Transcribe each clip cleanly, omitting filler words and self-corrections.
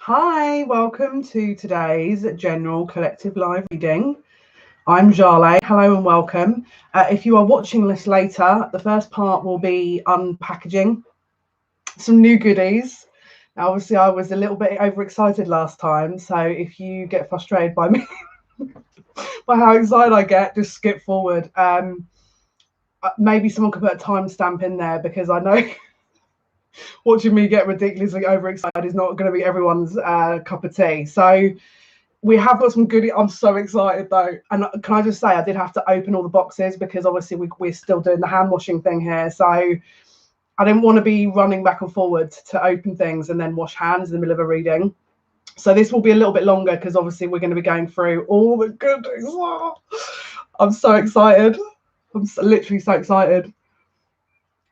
Hi, welcome to today's general collective live reading. I'm Jale. Hello and welcome. If you are watching this later, the first part will be unpackaging some new goodies. Now, obviously, I was a little bit overexcited last time, so if you get frustrated by me, by how excited I get, just skip forward. Maybe someone could put a timestamp in there because I know watching me get ridiculously overexcited is not going to be everyone's cup of tea. So we have got some goodies. I'm so excited though. And can I just say, I did have to open all the boxes because obviously we're still doing the hand washing thing here. So I didn't want to be running back and forward to open things and then wash hands in the middle of a reading. So this will be a little bit longer because obviously we're going to be going through all the goodies. I'm so excited. I'm literally so excited.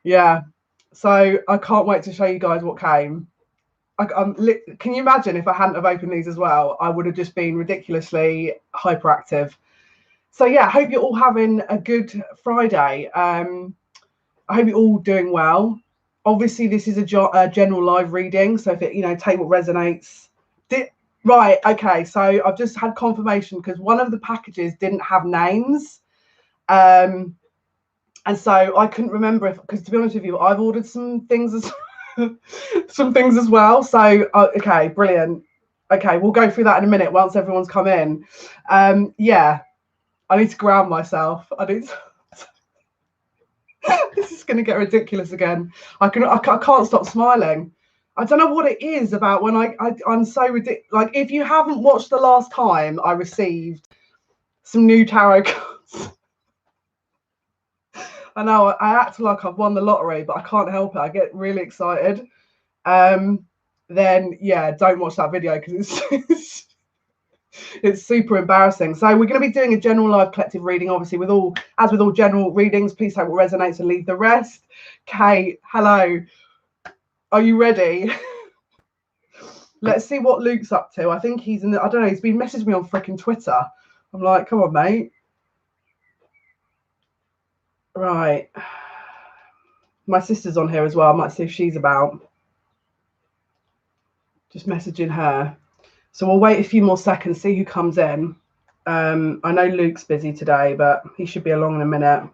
Yeah. So I can't wait to show you guys what came. Can you imagine if I hadn't have opened these as well? I would have just been ridiculously hyperactive. So yeah, I hope you're all having a good Friday. I hope you're all doing well. Obviously, this is a general live reading, so if it, take what resonates. Right, okay. So I've just had confirmation because one of the packages didn't have names. And so I couldn't remember because to be honest with you, I've ordered some things as well. So okay, brilliant. Okay, we'll go through that in a minute once everyone's come in. Yeah, I need to ground myself. This is going to get ridiculous again. I can't stop smiling. I don't know what it is about when I'm so ridiculous. Like if you haven't watched the last time I received some new tarot cards. I know I act like I've won the lottery, but I can't help it. I get really excited. Then yeah, don't watch that video because it's super embarrassing. So we're going to be doing a general live collective reading, obviously as with all general readings. Please take what resonates and leave the rest. Kate, hello. Are you ready? Let's see what Luke's up to. I think he's I don't know. He's been messaging me on freaking Twitter. I'm like, come on, mate. Right. My sister's on here as well. I might see if she's about. Just messaging her. So we'll wait a few more seconds, see who comes in. I know Luke's busy today, but he should be along in a minute.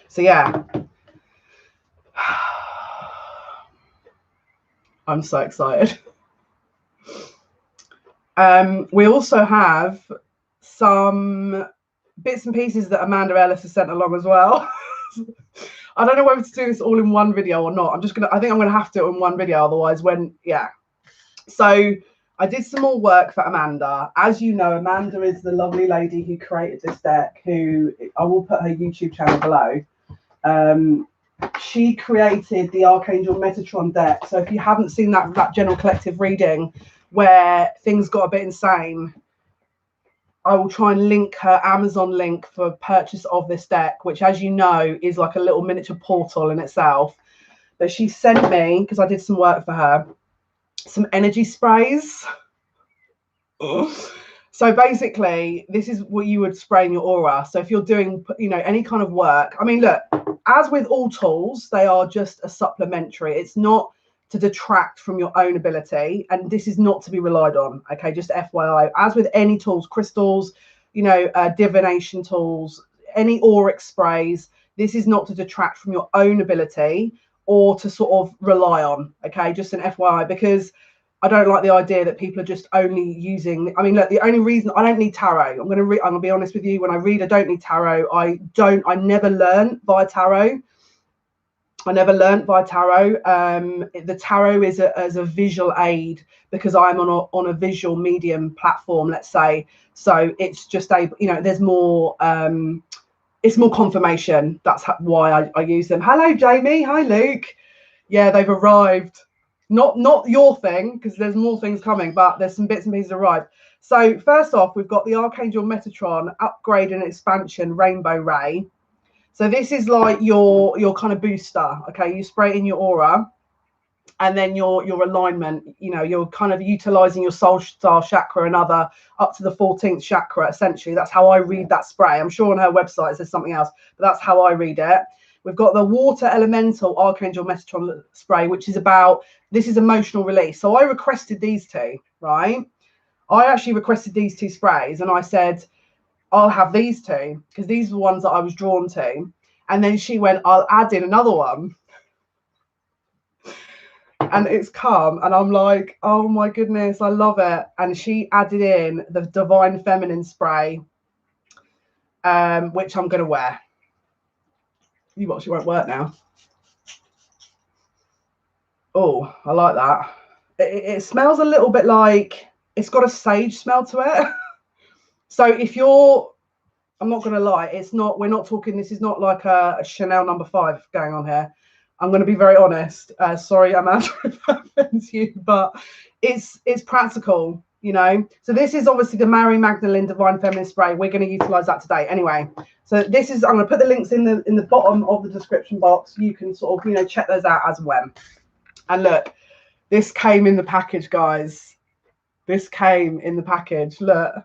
So yeah. I'm so excited. We also have some bits and pieces that Amanda Ellis has sent along as well. I don't know whether to do this all in one video or not. I think I'm gonna have to do it in one video, otherwise so I did some more work for Amanda. As you know, Amanda is the lovely lady who created this deck, who I will put her YouTube channel below. She created the Archangel Metatron deck. So if you haven't seen that general collective reading where things got a bit insane, I will try and link her Amazon link for purchase of this deck, which, as you know, is like a little miniature portal in itself. But she sent me, because I did some work for her, some energy sprays. So basically, this is what you would spray in your aura. So if you're doing, any kind of work, I mean, look, as with all tools, they are just a supplementary. It's not to detract from your own ability, and this is not to be relied on. Okay, just FYI. As with any tools, crystals, divination tools, any auric sprays, this is not to detract from your own ability or to sort of rely on. Okay, just an FYI, because I don't like the idea that people are just only using. I mean, look, the only reason I don't need tarot. I'm gonna be honest with you. When I read, I don't need tarot. I never learn via tarot. I never learned by tarot. The tarot is as a visual aid because I'm on a visual medium platform, let's say. So it's just there's more. It's more confirmation. That's why I use them. Hello, Jamie. Hi, Luke. Yeah, they've arrived. Not your thing, because there's more things coming, but there's some bits and pieces arrived. So first off, we've got the Archangel Metatron Upgrade and Expansion Rainbow Ray. So this is like your kind of booster. Okay, you spray it in your aura, and then your alignment. You're kind of utilizing your soul star chakra and other up to the 14th chakra. Essentially, that's how I read that spray. I'm sure on her website it says something else, but that's how I read it. We've got the water elemental Archangel Metatron spray, which is about, this is emotional release. So I requested these two, right? I actually requested these two sprays and I said, I'll have these two because these are the ones that I was drawn to. And then she went, I'll add in another one. And it's come and I'm like, oh my goodness, I love it. And she added in the Divine Feminine spray, which I'm going to wear. You watch, it won't work now. Oh, I like that. It smells a little bit like, it's got a sage smell to it. So if you're, I'm not going to lie, it's not, we're not talking, this is not like a Chanel No. 5 going on here. I'm going to be very honest. Sorry, Amanda, if that offends you, but it's practical, you know. So this is obviously the Magdalene Divine Feminine Spray. We're going to utilize that today. Anyway, so this is, I'm going to put the links in the bottom of the description box. You can sort of, you know, check those out as and when. And look, this came in the package, guys. This came in the package. Look,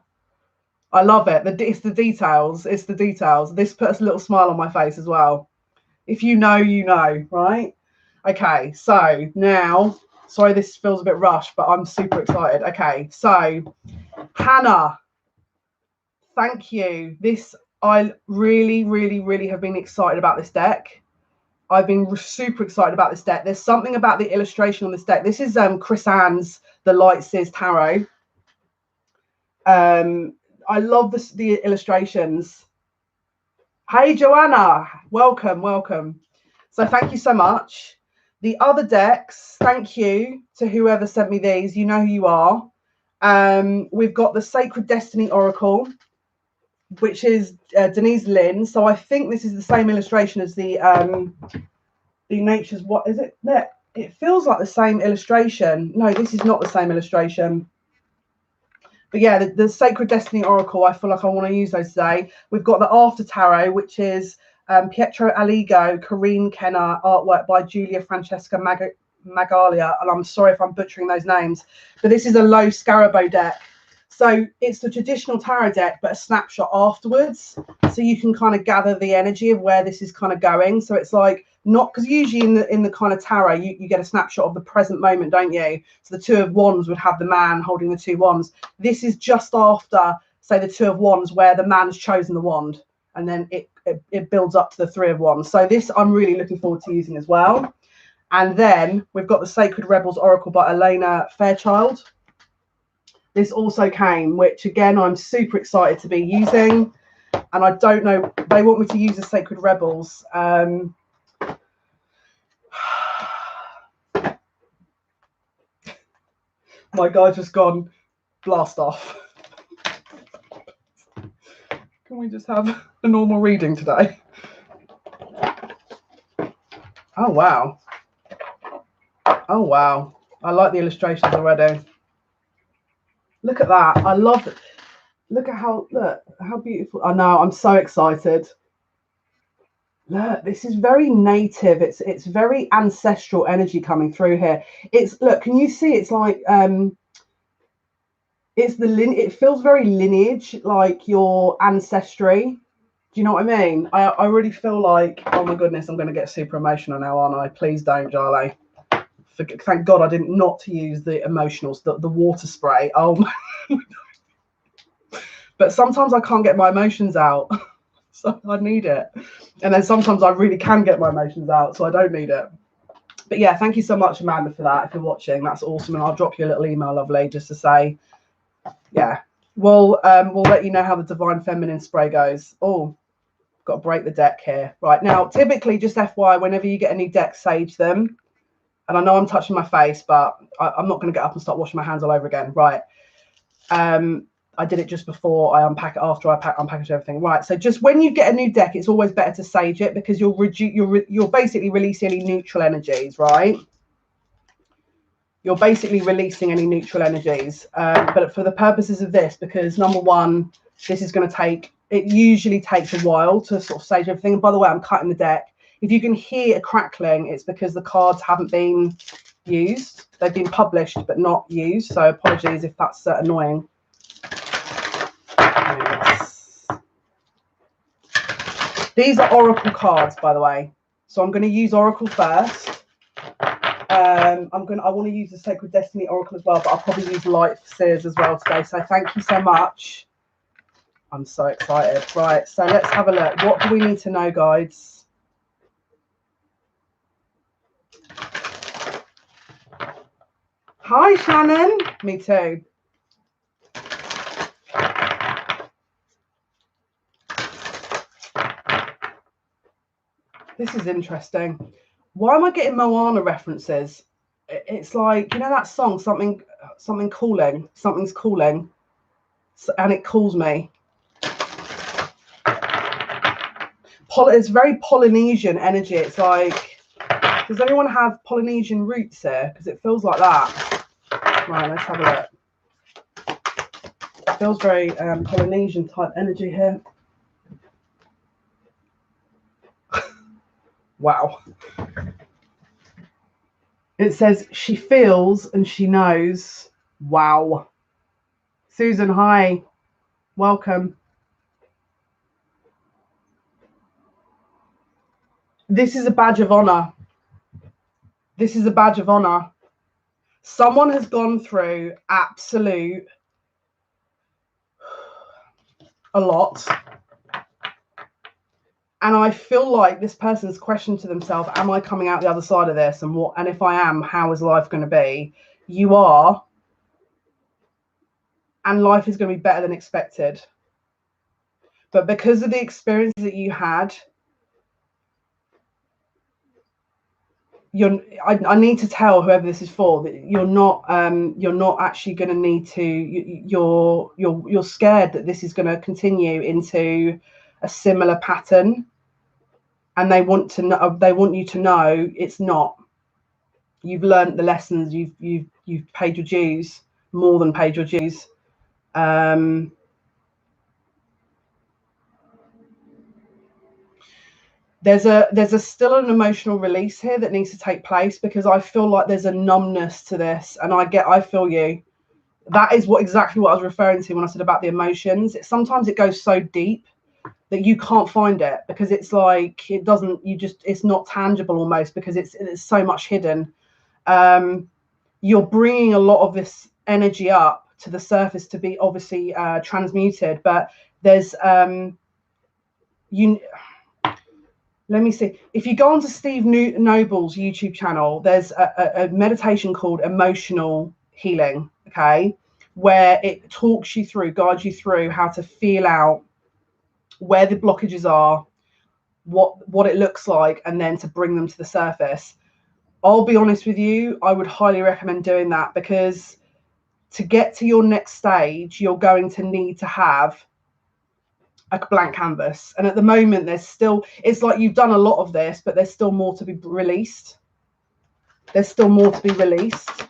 I love it. It's the details. It's the details. This puts a little smile on my face as well. If you know, you know, right? Okay, so now, sorry, this feels a bit rushed, but I'm super excited. Okay, so Hannah, thank you. This, I really, really, really have been excited about this deck. I've been super excited about this deck. There's something about the illustration on this deck. This is Chris Ann's The Light Sees Tarot. I love the illustrations. Hey, Joanna, welcome, welcome. So thank you so much. The other decks, thank you to whoever sent me these. You know who you are. We've got the Sacred Destiny Oracle, which is Denise Lynn. So I think this is the same illustration as the Nature's, what is it? It feels like the same illustration. No, this is not the same illustration. But yeah, the Sacred Destiny Oracle, I feel like I want to use those today. We've got the After Tarot, which is Pietro Aligo, Corinne Kenner, artwork by Julia Francesca Magalia. And I'm sorry if I'm butchering those names. But this is a low Scarabo deck. So it's the traditional tarot deck, but a snapshot afterwards. So you can kind of gather the energy of where this is kind of going. So it's like, not, because usually in the kind of tarot you get a snapshot of the present moment, don't you? So the Two of Wands would have the man holding the two wands. This is just after, say, the Two of Wands, where the man's chosen the wand, and then it builds up to the Three of Wands. So this I'm really looking forward to using as well. And then we've got the Sacred Rebels Oracle by Elena Fairchild. This also came, which again I'm super excited to be using. And I don't know, they want me to use the Sacred Rebels. My guy's just gone blast off. Can we just have a normal reading today? Oh, wow. Oh, wow. I like the illustrations already. Look at that. I love it. Look at how beautiful. I know, I'm so excited. Look, this is very native. It's very ancestral energy coming through here. Look, can you see? It's like it feels very lineage, like your ancestry. Do you know what I mean? I really feel like, oh my goodness, I'm going to get super emotional now, aren't I? Please don't, Jale. Thank God I didn't not to use the emotionals, the water spray. Oh my. But sometimes I can't get my emotions out. So I need it. And then sometimes I really can get my emotions out, so I don't need it. But yeah, thank you so much, Amanda, for that. If you're watching, that's awesome. And I'll drop you a little email, lovely, just to say, yeah, we'll let you know how the Divine Feminine spray goes. Oh, got to break the deck here. Right, now, typically, just FYI, whenever you get a new deck, sage them. And I know I'm touching my face, but I'm not going to get up and start washing my hands all over again. Right. I did it just before I unpack it, after I unpackage everything. Right, so just when you get a new deck, it's always better to sage it, because you're basically releasing any neutral energies, right? You're basically releasing any neutral energies. But for the purposes of this, because number one, this is going to take, it usually takes a while to sort of sage everything. And by the way, I'm cutting the deck. If you can hear a crackling, it's because the cards haven't been used. They've been published, but not used. So apologies if that's annoying. Yes. These are oracle cards, by the way. So I'm going to use Oracle first. I want to use the Sacred Destiny Oracle as well, but I'll probably use Light for Seers as well today. So thank you so much. I'm so excited. Right, so let's have a look. What do we need to know, guides? Hi, Shannon. Me too. This is interesting. Why am I getting Moana references? It's like, you know that song, something calling, something's calling, and it calls me. It's very Polynesian energy. It's like, does anyone have Polynesian roots here? Because it feels like that. Right, let's have a look. It feels very Polynesian type energy here. Wow. It says she feels and she knows. Wow. Susan, hi. Welcome. This is a badge of honor. This is a badge of honor. Someone has gone through absolute a lot. And I feel like this person's questioned to themselves, am I coming out the other side of this? And if I am, how is life going to be? You are. And life is going to be better than expected. But because of the experiences that you had, I need to tell whoever this is for that you're not actually going to need to. You're scared that this is going to continue into a similar pattern, and they want you to know it's not. You've learned the lessons. You've paid your dues, more than paid your dues. There's still an emotional release here that needs to take place, because I feel like there's a numbness to this, and I feel you. That is exactly what I was referring to when I said about the emotions. Sometimes it goes so deep that you can't find it, because it's like it's not tangible almost, because it's so much hidden. You're bringing a lot of this energy up to the surface to be obviously transmuted, but there's let me see. If you go onto Steve Noble's YouTube channel, there's a meditation called Emotional Healing, okay, where it talks you through, guides you through how to feel out where the blockages are, what it looks like, and then to bring them to the surface. I'll be honest with you, I would highly recommend doing that, because to get to your next stage, you're going to need to have a blank canvas. And at the moment, it's like you've done a lot of this, but there's still more to be released. There's still more to be released.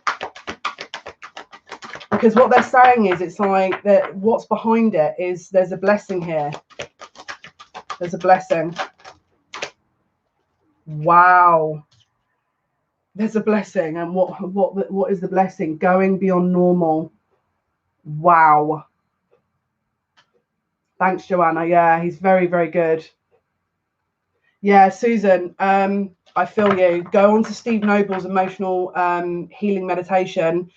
Because what they're saying is, it's like that what's behind it is there's a blessing here. There's a blessing. Wow. There's a blessing. And what is the blessing? Going beyond normal. Wow. Thanks, Joanna. Yeah, he's very, very good. Yeah, Susan, I feel you. Go on to Steve Noble's Emotional Healing Meditation.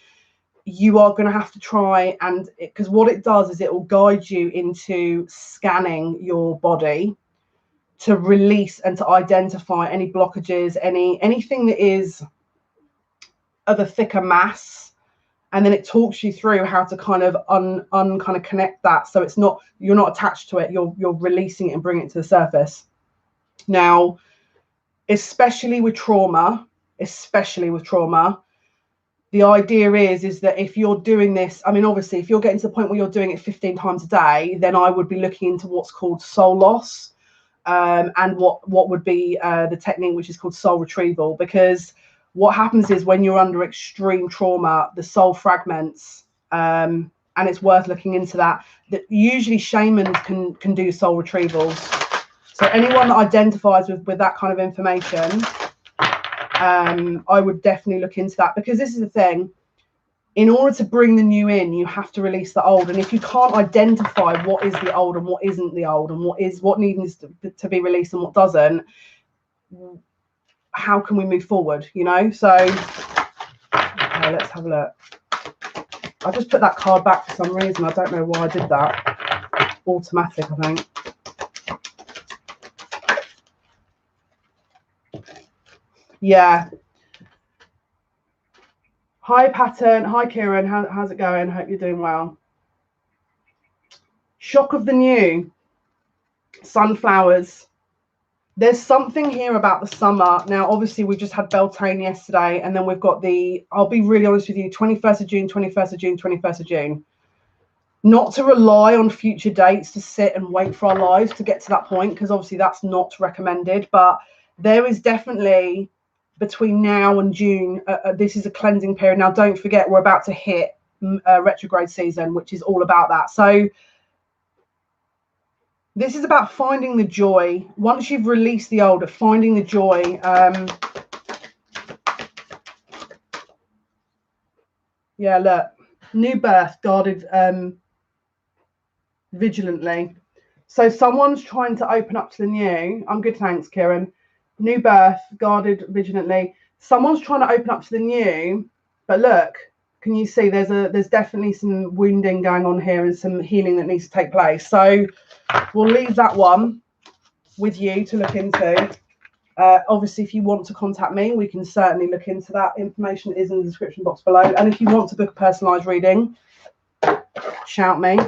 You are going to have to try, and because what it does is it will guide you into scanning your body to release and to identify any blockages, anything that is of a thicker mass. And then it talks you through how to kind of kind of connect that, so it's not, you're not attached to it, you're releasing it and bringing it to the surface. Now, especially with trauma, the idea is that if you're doing this, I mean, obviously, if you're getting to the point where you're doing it 15 times a day, then I would be looking into what's called soul loss, and what would be the technique which is called soul retrieval, because what happens is when you're under extreme trauma, the soul fragments, and it's worth looking into that. That usually shamans can do soul retrievals. So anyone that identifies with that kind of information, I would definitely look into that, because this is the thing. In order to bring the new in, you have to release the old. And if you can't identify what is the old and what isn't the old, and what needs to be released and what doesn't, how can we move forward, you know? So okay, let's have a look. I just put that card back for some reason. I don't know why I did that. Automatic, I think. Yeah. Hi, Pattern. Hi, Kieran. How's it going? Hope you're doing well. Shock of the new. Sunflowers. There's something here about the summer. Now, obviously, we just had Beltane yesterday, and then we've got I'll be really honest with you, 21st of June, 21st of June, 21st of June. Not to rely on future dates to sit and wait for our lives to get to that point, because obviously that's not recommended. But there is definitely, between now and June, this is a cleansing period. Now, don't forget, we're about to hit retrograde season, which is all about that. So this is about finding the joy. Once you've released the old, finding the joy. Yeah, look. New birth, guarded vigilantly. So someone's trying to open up to the new. I'm good, thanks, Kieran. New birth, guarded vigilantly. Someone's trying to open up to the new. But look, can you see there's definitely some wounding going on here and some healing that needs to take place. So we'll leave that one with you to look into. Obviously, if you want to contact me, we can certainly look into that. Information is in the description box below. And if you want to book a personalised reading, shout me.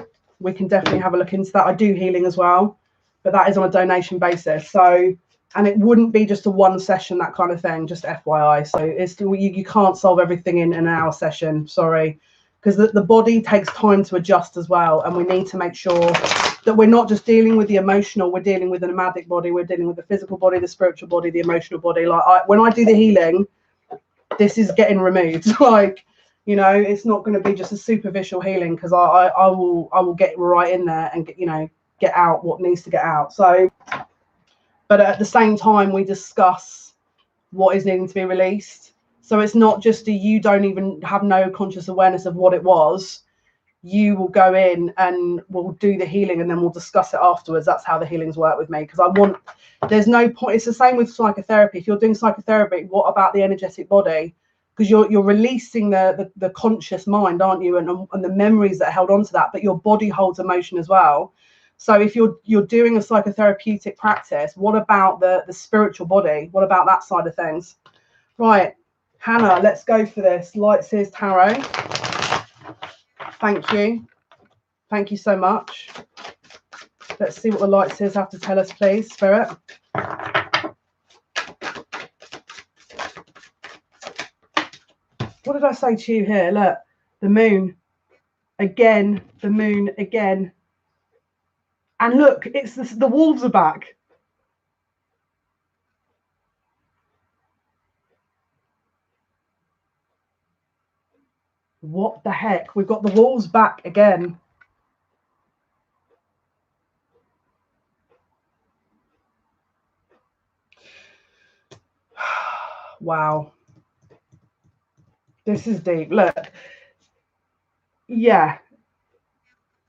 We can definitely have a look into that. I do healing as well, but that is on a donation basis. So, and it wouldn't be just a one session, that kind of thing, just FYI. So it's still, you can't solve everything in an hour session, sorry, because the body takes time to adjust as well. And we need to make sure that we're not just dealing with the emotional, we're dealing with the nomadic body, we're dealing with the physical body, the spiritual body, the emotional body. Like when I do the healing, this is getting removed. Like, you know, it's not going to be just a superficial healing, because I will get right in there and get out what needs to get out. So, but at the same time, we discuss what is needing to be released. So it's not just you don't even have no conscious awareness of what it was. You will go in and we'll do the healing, and then we'll discuss it afterwards. That's how the healings work with me, because there's no point. It's the same with psychotherapy. If you're doing psychotherapy, what about the energetic body? Because you're releasing the conscious mind, aren't you, and the memories that are held onto that, but your body holds emotion as well. So if you're doing a psychotherapeutic practice, what about the spiritual body? What about that side of things? Right, Hannah, let's go for this. Light Seers Tarot. Thank you. Thank you so much. Let's see what the Light Seers have to tell us, please, Spirit. What did I say to you here? Look, the moon again, the moon again. And look, it's the wolves are back. What the heck? We've got the wolves back again. Wow. This is deep. Look. Yeah.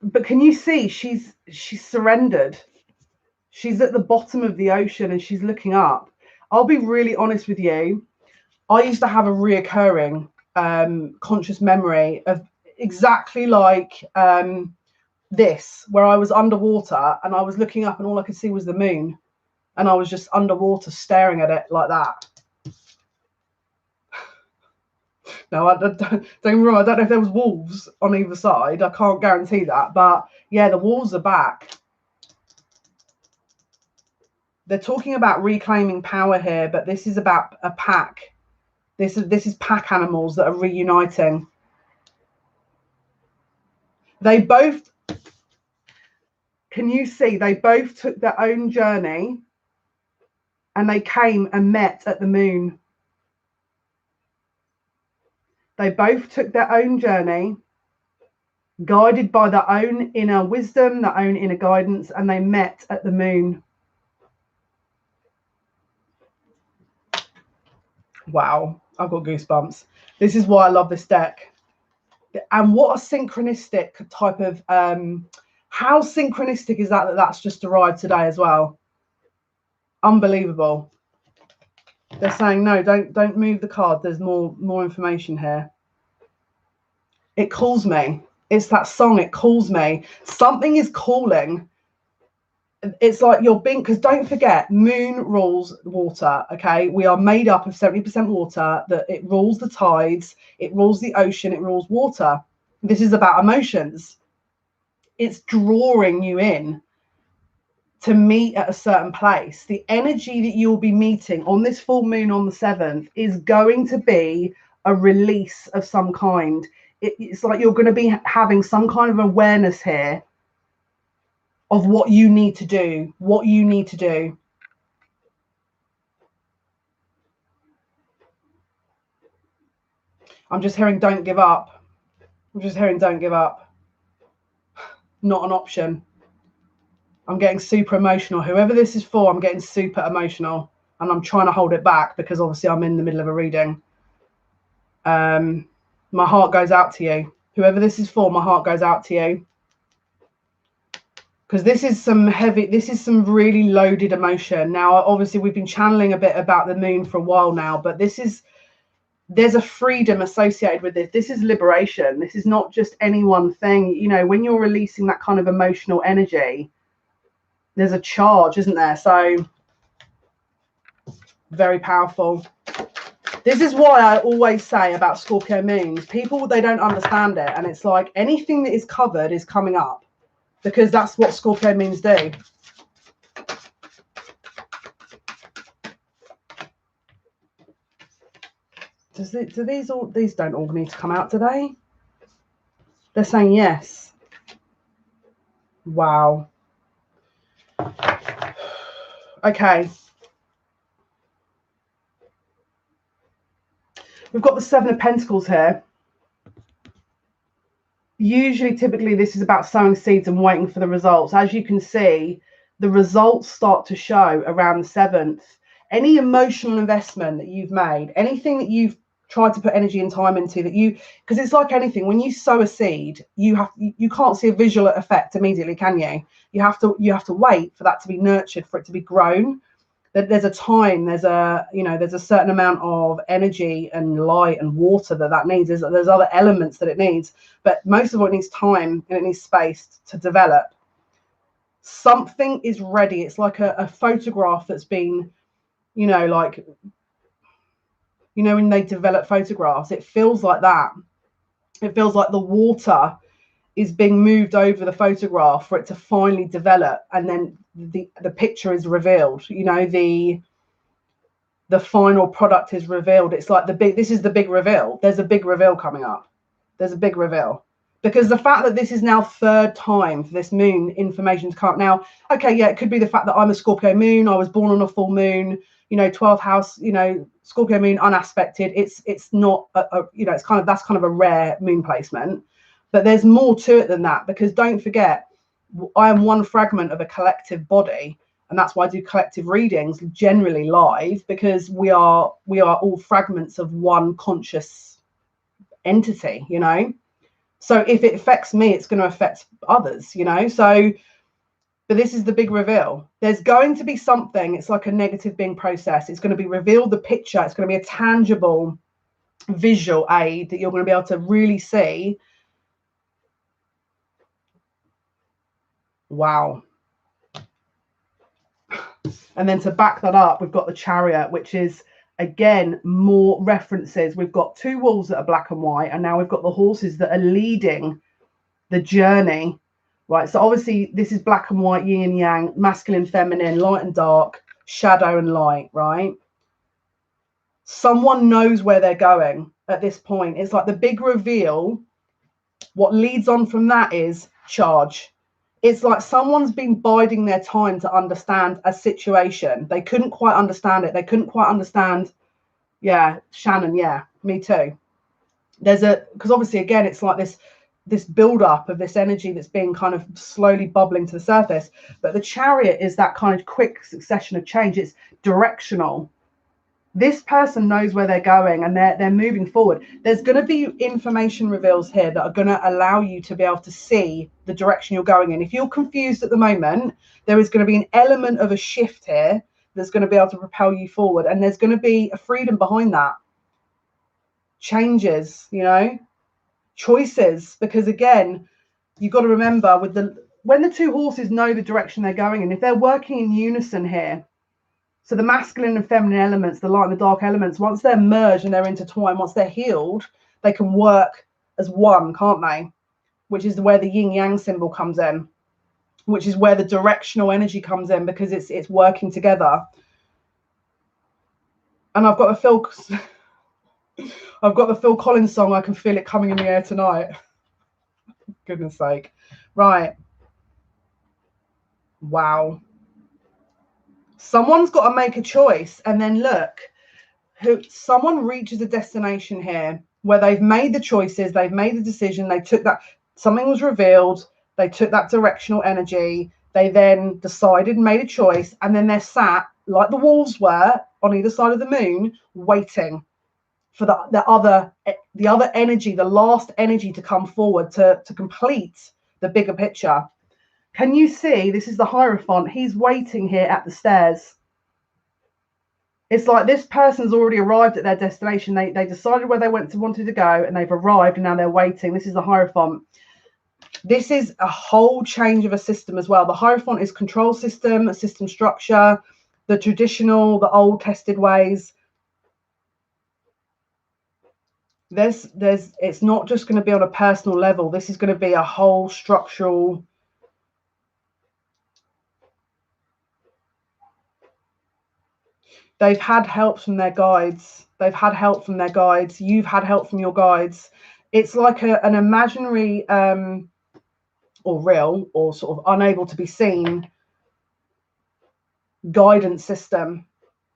But can you see she's surrendered? She's at the bottom of the ocean and she's looking up. I'll be really honest with you. I used to have a reoccurring conscious memory of exactly like this, where I was underwater and I was looking up and all I could see was the moon, and I was just underwater staring at it like that. No, don't get me wrong, I don't know if there was wolves on either side. I can't guarantee that, but yeah, the wolves are back. They're talking about reclaiming power here, but this is about a pack. This is pack animals that are reuniting. They both, can you see, they both took their own journey and they came and met at the moon. They both took their own journey, guided by their own inner wisdom, their own inner guidance, and they met at the moon. Wow, I've got goosebumps. This is why I love this deck. And what a synchronistic type of, how synchronistic is that that's just arrived today as well? Unbelievable. They're saying no, don't move the card. There's more information here. It calls me. It's that song. It calls me. Something is calling. It's like you're being, because don't forget, moon rules water. Okay, we are made up of 70% water. That it rules the tides, it rules the ocean, it rules water. This is about emotions. It's drawing you in to meet at a certain place. The energy that you'll be meeting on this full moon on the 7th is going to be a release of some kind. It's like you're going to be having some kind of awareness here of what you need to do, what you need to do. I'm just hearing don't give up. I'm just hearing don't give up. Not an option. I'm getting super emotional. Whoever this is for, I'm getting super emotional. And I'm trying to hold it back because obviously I'm in the middle of a reading. My heart goes out to you. Whoever this is for, my heart goes out to you. Because this is some heavy, this is some really loaded emotion. Now, obviously, we've been channeling a bit about the moon for a while now, but there's a freedom associated with this. This is liberation. This is not just any one thing. You know, when you're releasing that kind of emotional energy, there's a charge, isn't there? So, very powerful. This is why I always say about Scorpio moons, people, they don't understand it. And it's like anything that is covered is coming up. Because that's what Scorpio moons do. Do these don't all need to come out today? They're saying yes. Wow. Okay. We've got the 7 of Pentacles here. Usually, typically, this is about sowing seeds and waiting for the results. As you can see, the results start to show around the 7th. Any emotional investment that you've made, anything that you've tried to put energy and time into, that you, because it's like anything, when you sow a seed, you can't see a visual effect immediately, can you? You have to wait for that to be nurtured, for it to be grown. There's a time, there's a certain amount of energy and light and water that needs. There's other elements that it needs, but most of it needs time and it needs space to develop. Something is ready. It's like a photograph that's been, like, when they develop photographs, it feels like that. It feels like the water is being moved over the photograph for it to finally develop, and then the picture is revealed. The final product is revealed. It's like this is the big reveal. There's a big reveal coming up. There's a big reveal, because the fact that this is now 3rd time for this moon information to come up now. Okay, yeah, it could be the fact that I'm a Scorpio moon. I was born on a full moon. 12th house. Scorpio moon unaspected. It's not it's that's kind of a rare moon placement. But there's more to it than that, because don't forget, I am one fragment of a collective body, and that's why I do collective readings generally live, because we are all fragments of one conscious entity, So if it affects me, it's going to affect others, So, but this is the big reveal. There's going to be something. It's like a negative being processed. It's going to be revealed. The picture. It's going to be a tangible visual aid that you're going to be able to really see. Wow. And then to back that up, we've got the Chariot, which is, again, more references. We've got 2 wolves that are black and white, and now we've got the horses that are leading the journey, right? So obviously this is black and white, yin and yang, masculine, feminine, light and dark, shadow and light, right? Someone knows where they're going at this point. It's like the big reveal. What leads on from that is charge. It's like someone's been biding their time to understand a situation. They couldn't quite understand it. They couldn't quite understand. Yeah, Shannon. Yeah, me too. Because obviously, again, it's like this build up of this energy that's being kind of slowly bubbling to the surface. But the Chariot is that kind of quick succession of change. It's directional. This person knows where they're going, and they're moving forward. There's going to be information reveals here that are going to allow you to be able to see the direction you're going in. If you're confused at the moment, there is going to be an element of a shift here that's going to be able to propel you forward. And there's going to be a freedom behind that. Changes, you know, choices. Because again, you've got to remember when the two horses know the direction they're going in, if they're working in unison here, so the masculine and feminine elements, the light and the dark elements, once they're merged and they're intertwined, once they're healed, they can work as one, can't they? Which is where the yin yang symbol comes in, which is where the directional energy comes in, because it's working together. And I've got the Phil Collins song. I can feel it coming in the air tonight. Goodness sake. Right. Wow. Someone's got to make a choice, and then look, someone reaches a destination here where they've made the choices, they've made the decision, they took that, something was revealed, they took that directional energy, they then decided and made a choice, and then they're sat like the wolves were on either side of the moon, waiting for the other energy, the last energy to come forward to complete the bigger picture. Can you see? This is the Hierophant. He's waiting here at the stairs. It's like this person's already arrived at their destination. They decided where they wanted to go, and they've arrived, and now they're waiting. This is the Hierophant. This is a whole change of a system as well. The Hierophant is control system, system structure, the traditional, the old tested ways. It's not just going to be on a personal level. This is going to be a whole structural. They've had help from their guides. They've had help from their guides. You've had help from your guides. It's like an imaginary or real or sort of unable to be seen guidance system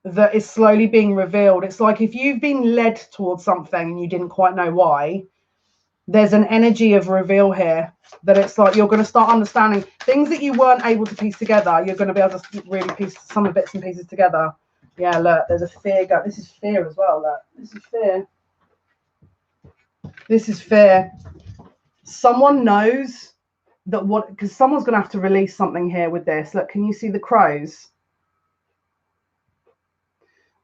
that is slowly being revealed. It's like if you've been led towards something and you didn't quite know why, there's an energy of reveal here that it's like you're going to start understanding things that you weren't able to piece together. You're going to be able to really piece some of the bits and pieces together. Yeah, look, there's a fear. This is fear as well. Look, this is fear. This is fear. Someone knows that because someone's going to have to release something here with this. Look, can you see the crows?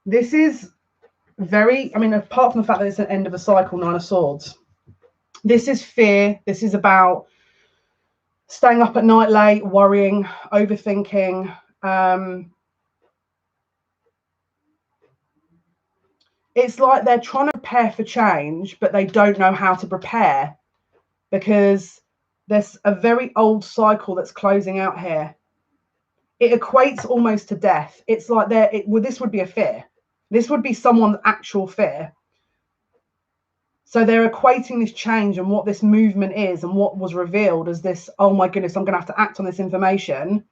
This is very, I mean, apart from the fact that it's an end of a cycle, Nine of Swords. This is fear. This is about staying up at night late, worrying, overthinking. It's like they're trying to prepare for change, but they don't know how to prepare because there's a very old cycle that's closing out here. It equates almost to death. It's like this would be a fear. This would be someone's actual fear. So they're equating this change and what this movement is and what was revealed as this, oh my goodness, I'm going to have to act on this information,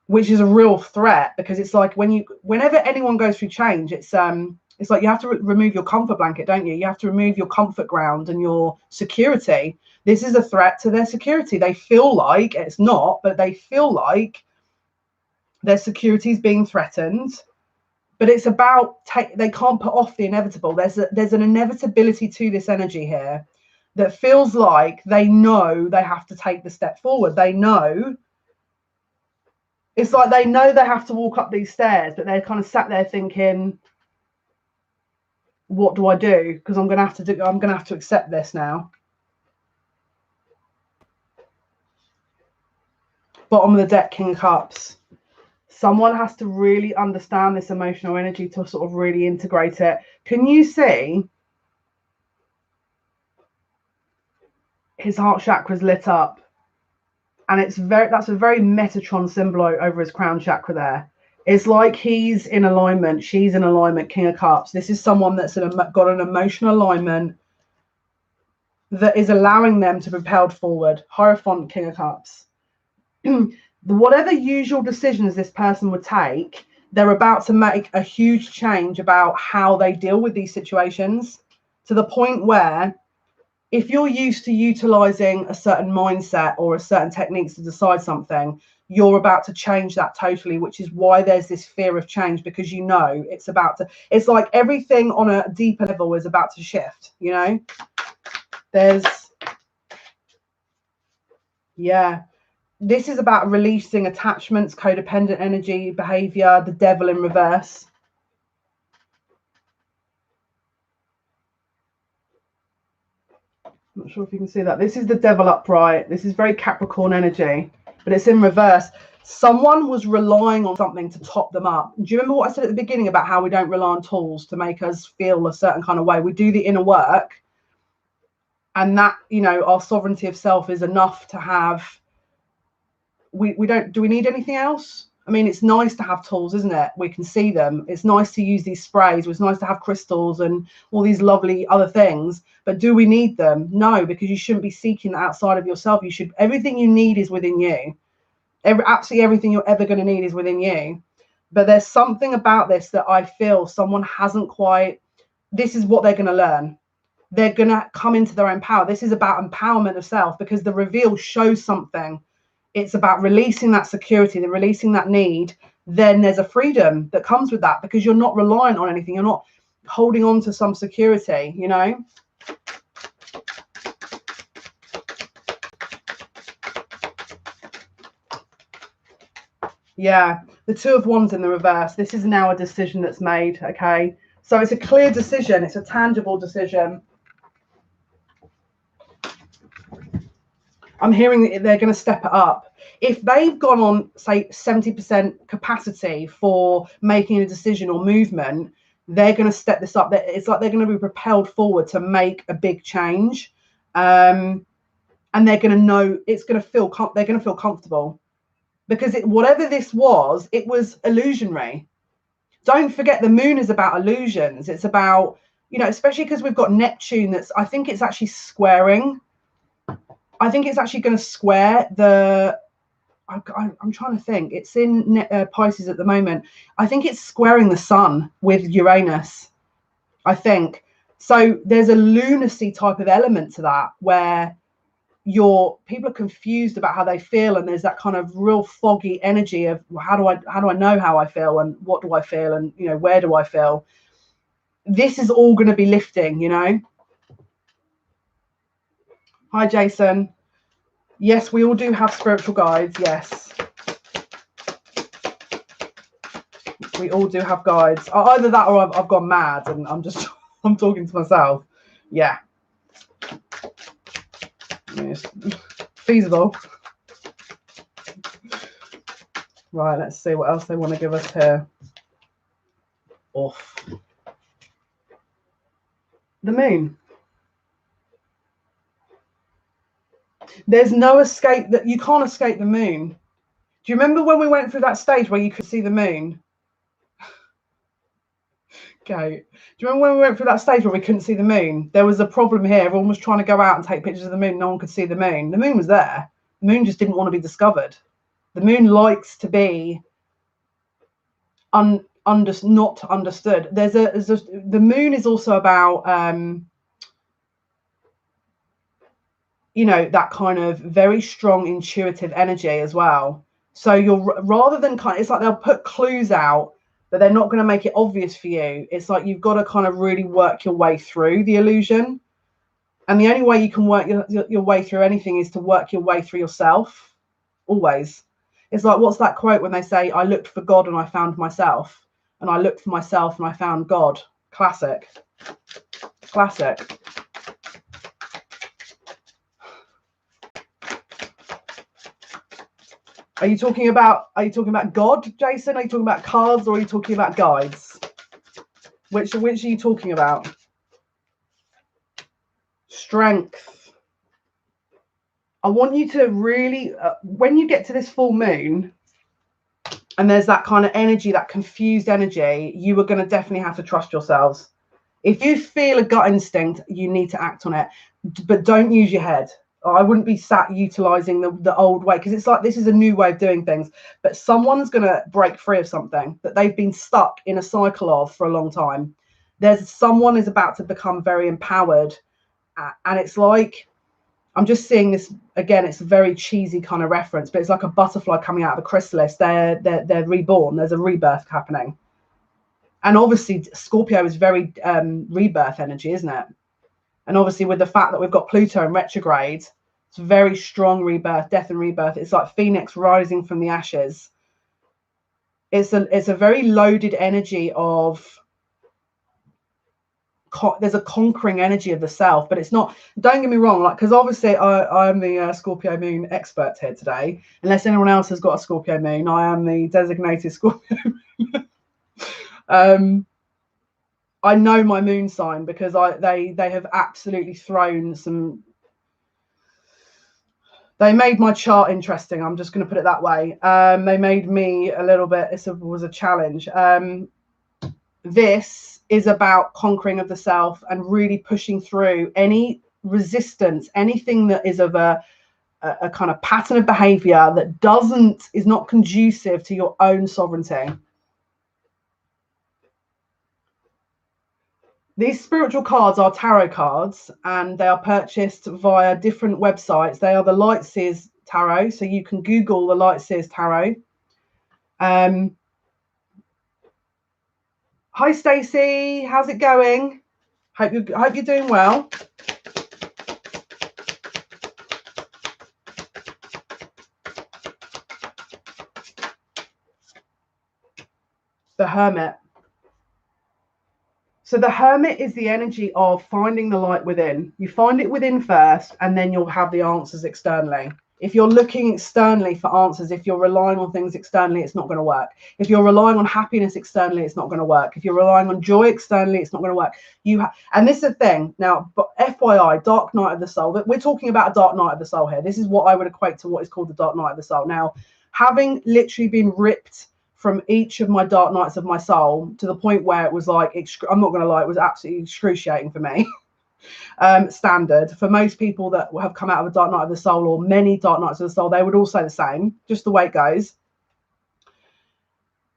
which is a real threat, because it's like whenever anyone goes through change, it's like you have to remove your comfort blanket, don't you? You have to remove your comfort ground and your security. This is a threat to their security. They feel like, it's not, but they feel like their security is being threatened. But it's about, they can't put off the inevitable. There's an inevitability to this energy here that feels like they know they have to take the step forward. They know. It's like they know they have to walk up these stairs, but they're kind of sat there thinking, what do I do? Because I'm going to have to accept this now. Bottom of the deck, King of Cups. Someone has to really understand this emotional energy to sort of really integrate it. Can you see his heart chakra's lit up? And that's a very Metatron symbol over his crown chakra there. It's like he's in alignment. She's in alignment, King of Cups. This is someone that's got an emotional alignment that is allowing them to be propelled forward. Hierophant, King of Cups. Whatever usual decisions this person would take, they're about to make a huge change about how they deal with these situations, to the point where if you're used to utilizing a certain mindset or a certain techniques to decide something, you're about to change that totally, which is why there's this fear of change, because you know it's like everything on a deeper level is about to shift, you know. This is about releasing attachments, codependent energy, behavior, the devil in reverse. I'm not sure if you can see that. This is the devil upright. This is very Capricorn energy, but it's in reverse. Someone was relying on something to top them up. Do you remember what I said at the beginning about how we don't rely on tools to make us feel a certain kind of way? We do the inner work, and that, you know, our sovereignty of self is enough to have. We don't. Do we need anything else? I mean, it's nice to have tools, isn't it? We can see them. It's nice to use these sprays. It's nice to have crystals and all these lovely other things. But do we need them? No, because you shouldn't be seeking outside of yourself. You should. Everything you need is within you. Absolutely everything you're ever going to need is within you. But there's something about this that I feel someone hasn't quite. This is what they're going to learn. They're going to come into their own power. This is about empowerment of self, because the reveal shows something. It's about releasing that security, the releasing that need. Then there's a freedom that comes with that, because you're not reliant on anything. You're not holding on to some security, you know. Yeah, the Two of Wands in the reverse. This is now a decision that's made, okay? So it's a clear decision. It's a tangible decision. I'm hearing that they're going to step it up. If they've gone on, say, 70% capacity for making a decision or movement, they're going to step this up. It's like they're going to be propelled forward to make a big change. And they're going to know, it's going to feel, they're going to feel comfortable. Because whatever this was, it was illusionary. Don't forget, the moon is about illusions. It's about, you know, especially because we've got Neptune that's, I think it's actually squaring. I think it's actually going to square the, I'm trying to think. It's in Pisces at the moment. I think it's squaring the sun with Uranus, I think. So there's a lunacy type of element to that, where people are confused about how they feel, and there's that kind of real foggy energy of, well, how do I know how I feel, and what do I feel, and, you know, where do I feel? This is all going to be lifting, you know. Hi, Jason. Yes, we all do have spiritual guides. Yes, we all do have guides. Either that, or I've gone mad and I'm talking to myself. Yeah, it's feasible. Right, let's see what else they want to give us here. Off the moon. There's no escape. That you can't escape the moon. Do you remember when we went through that stage where you could see the moon? Okay. Do you remember when we went through that stage where we couldn't see the moon? There was a problem here. Everyone was trying to go out and take pictures of the moon. No one could see the moon. The moon was there. The moon just didn't want to be discovered. The moon likes to be not understood. The moon is also about you know, that kind of very strong intuitive energy as well. So you're, rather than it's like they'll put clues out, but they're not going to make it obvious for you. It's like you've got to kind of really work your way through the illusion. And the only way you can work your way through anything is to work your way through yourself. Always. It's like, what's that quote when they say, I looked for God and I found myself, and I looked for myself and I found God? Classic. Classic. Are you talking about God, Jason? Are you talking about cards, or are you talking about guides? Which are you talking about? Strength. I want you to really, when you get to this full moon, and there's that kind of energy, that confused energy, you are going to definitely have to trust yourselves. If you feel a gut instinct, you need to act on it, but don't use your head. I wouldn't be sat utilizing the old way, because it's like, this is a new way of doing things, but someone's going to break free of something that they've been stuck in a cycle of for a long time. Someone is about to become very empowered, and it's like, I'm just seeing this again. It's a very cheesy kind of reference, but it's like a butterfly coming out of a chrysalis. They're reborn. There's a rebirth happening, and obviously Scorpio is very rebirth energy, isn't it? And obviously with the fact that we've got Pluto in retrograde, It's very strong rebirth, death and rebirth. It's like Phoenix rising from the ashes. It's a very loaded energy of, there's a conquering energy of the self, but it's not, don't get me wrong, like, because obviously I'm the Scorpio moon expert here today. Unless anyone else has got a Scorpio moon, I am the designated Scorpio moon. I know my moon sign because they have absolutely thrown some, they made my chart interesting. I'm just going to put it that way. They made me a little bit, it was a challenge. This is about conquering of the self and really pushing through any resistance, anything that is of a kind of pattern of behavior that is not conducive to your own sovereignty. These spiritual cards are tarot cards, and they are purchased via different websites. They are the Lightseers Tarot, so you can Google the Lightseers Tarot. Hi Stacey, how's it going? Hope you're doing well. The Hermit. So the Hermit is the energy of finding the light within. You find it within first, and then you'll have the answers externally. If you're looking externally for answers, if you're relying on things externally, it's not going to work. If you're relying on happiness externally, it's not going to work. If you're relying on joy externally, it's not going to work. And this is the thing. Now, but FYI, dark night of the soul. We're talking about a dark night of the soul here. This is what I would equate to what is called the dark night of the soul. Now, having literally been ripped from each of my dark nights of my soul to the point where it was like, I'm not going to lie, it was absolutely excruciating for me. Standard for most people that have come out of a dark night of the soul, or many dark nights of the soul, they would all say the same, just the way it goes.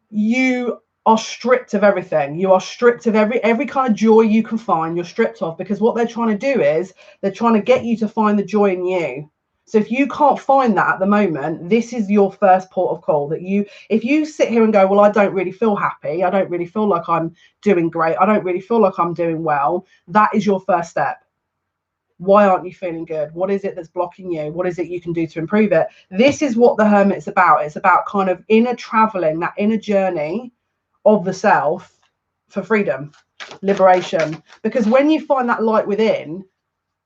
You are stripped of everything. You are stripped of every kind of joy you can find. You're stripped of, because what they're trying to do is they're trying to get you to find the joy in you. So if you can't find that at the moment, this is your first port of call. That if you sit here and go, well, I don't really feel happy, I don't really feel like I'm doing great, I don't really feel like I'm doing well, that is your first step. Why aren't you feeling good? What is it that's blocking you? What is it you can do to improve it? This is what the Hermit's about. It's about kind of inner traveling, that inner journey of the self for freedom, liberation. Because when you find that light within,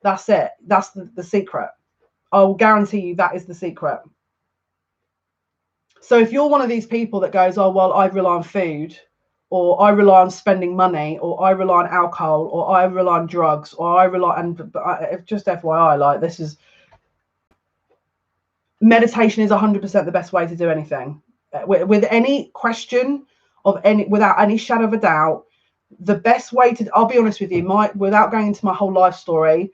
that's it. That's the secret. I will guarantee you that is the secret. So if you're one of these people that goes, oh, well, I rely on food, or I rely on spending money, or I rely on alcohol, or I rely on drugs, or I rely on, just FYI, like, this is, meditation is 100% the best way to do anything. With any question of without any shadow of a doubt, the best way to, I'll be honest with you, without going into my whole life story,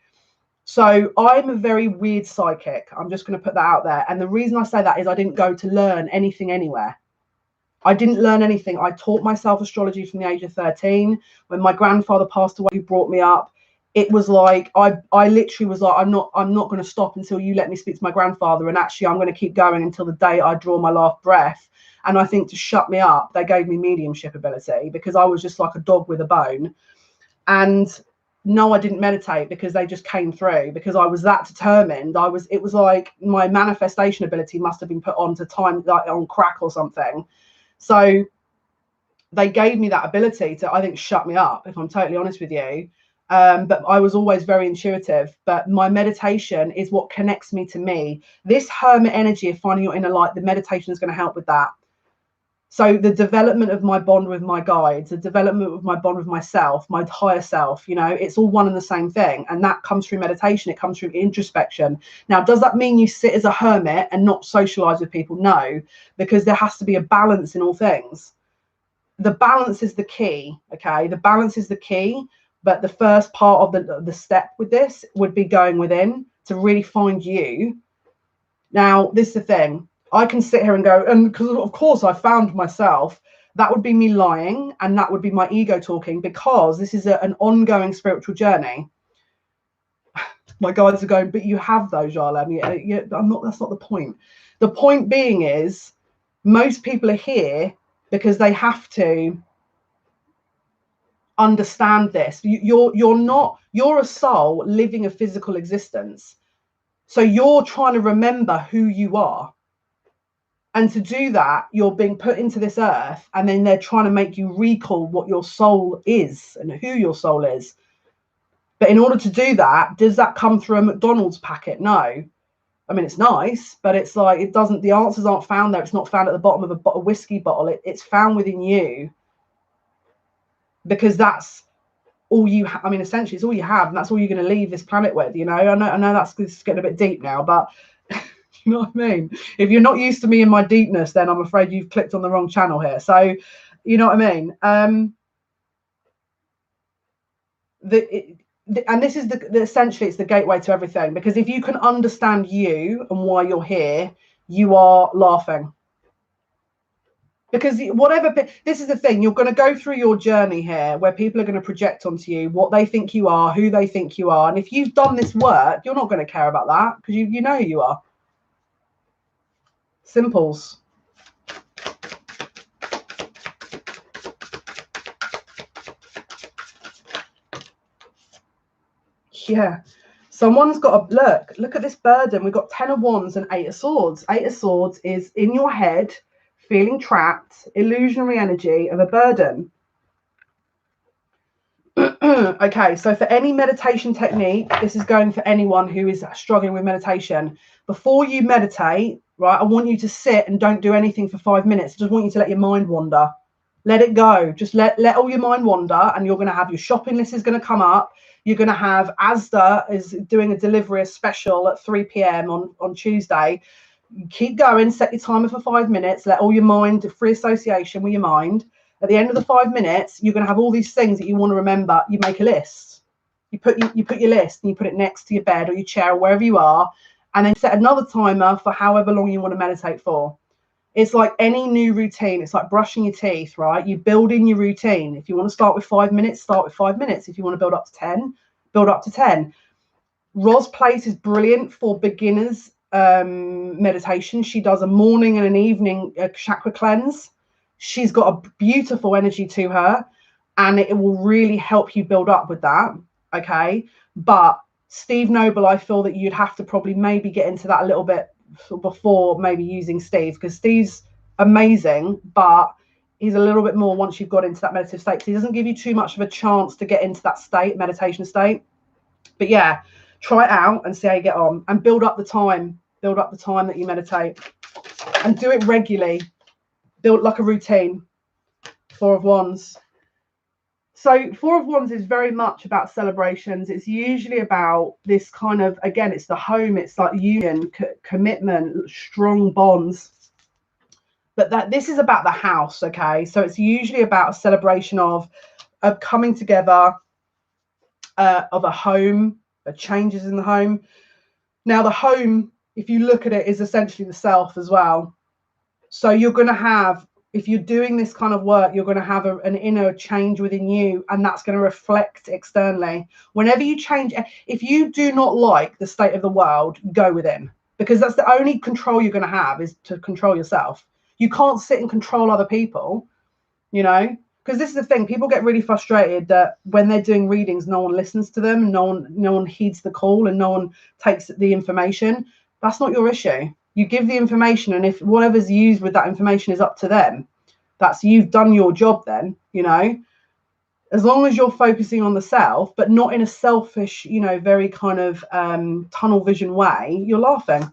so I'm a very weird psychic. I'm just going to put that out there. And the reason I say that is I didn't go to learn anything anywhere. I didn't learn anything. I taught myself astrology from the age of 13. When my grandfather passed away, who brought me up, it was like, I literally was like, I'm not going to stop until you let me speak to my grandfather. And actually, I'm going to keep going until the day I draw my last breath. And I think to shut me up, they gave me mediumship ability, because I was just like a dog with a bone. And no, I didn't meditate because they just came through, because I was that determined. It was like my manifestation ability must have been put on to time, like on crack or something. So they gave me that ability to, I think, shut me up, if I'm totally honest with you. But I was always very intuitive. But my meditation is what connects me to me. This Hermit energy of finding your inner light, the meditation is going to help with that. So the development of my bond with my guides, the development of my bond with myself, my higher self, it's all one and the same thing. And that comes through meditation. It comes through introspection. Now, does that mean you sit as a hermit and not socialize with people? No, because there has to be a balance in all things. The balance is the key. Okay. The balance is the key. But the first part of the step with this would be going within to really find you. Now, this is the thing. I can sit here and go, and because of course I found myself, that would be me lying, and that would be my ego talking, because this is an ongoing spiritual journey. My guides are going, but you have those, Jale. I'm not, that's not the point. The point being is, most people are here because they have to understand this. You're a soul living a physical existence. So you're trying to remember who you are. And to do that, you're being put into this earth, and then they're trying to make you recall what your soul is and who your soul is. But in order to do that, does that come through a McDonald's packet? No. I mean, it's nice, but it's like, it doesn't, the answers aren't found there. It's not found at the bottom of a whiskey bottle. It's found within you, because that's all you I mean, essentially, it's all you have, and that's all you're going to leave this planet with, you know. I know that's getting a bit deep now, but you know what I mean? If you're not used to me and my deepness, then I'm afraid you've clicked on the wrong channel here. So, you know what I mean? And this is essentially, it's the gateway to everything, because if you can understand you and why you're here, you are laughing. Because whatever, this is the thing, you're going to go through your journey here where people are going to project onto you what they think you are, who they think you are. And if you've done this work, you're not going to care about that, because you know who you are. Simples. Yeah. Someone's got a look at this burden. We've got 10 of Wands and 8 of Swords. 8 of Swords is in your head, feeling trapped, illusionary energy of a burden. Okay, so for any meditation technique, this is going for anyone who is struggling with meditation. Before you meditate, right, I want you to sit and don't do anything for 5 minutes. I just want you to let your mind wander. Let it go. Just let all your mind wander, and you're going to have your shopping list is going to come up. You're going to have Asda is doing a delivery, a special at 3 p.m. on Tuesday. Keep going, set your timer for 5 minutes, let all your mind, free association with your mind. At the end of the 5 minutes, you're going to have all these things that you want to remember. You make a list. You put your list, and you put it next to your bed or your chair or wherever you are, and then set another timer for however long you want to meditate for. It's like any new routine. It's like brushing your teeth, right? You build in your routine. If you want to start with 5 minutes, start with 5 minutes. If you want to build up to 10, build up to 10. Roz Place is brilliant for beginners meditation. She does a morning and an evening chakra cleanse. She's got a beautiful energy to her, and it will really help you build up with that. Okay. But Steve Noble, I feel that you'd have to probably maybe get into that a little bit before maybe using Steve, because Steve's amazing, but he's a little bit more once you've got into that meditative state. So he doesn't give you too much of a chance to get into that state, meditation state. But yeah, try it out and see how you get on, and build up the time that you meditate, and do it regularly. Build like a routine. 4 of Wands. So 4 of Wands is very much about celebrations. It's usually about this kind of, again, it's the home. It's like union, commitment, strong bonds. But this is about the house, okay? So it's usually about a celebration of coming together, of a home, changes in the home. Now, the home, if you look at it, is essentially the self as well. So you're going to have, if you're doing this kind of work, you're going to have an inner change within you, and that's going to reflect externally. Whenever you change, if you do not like the state of the world, go within, because that's the only control you're going to have, is to control yourself. You can't sit and control other people, you know, because this is the thing. People get really frustrated that when they're doing readings, no one listens to them, no one heeds the call, and no one takes the information. That's not your issue. You give the information, and if whatever's used with that information is up to them, you've done your job then, you know. As long as you're focusing on the self, but not in a selfish, you know, very kind of tunnel vision way, you're laughing.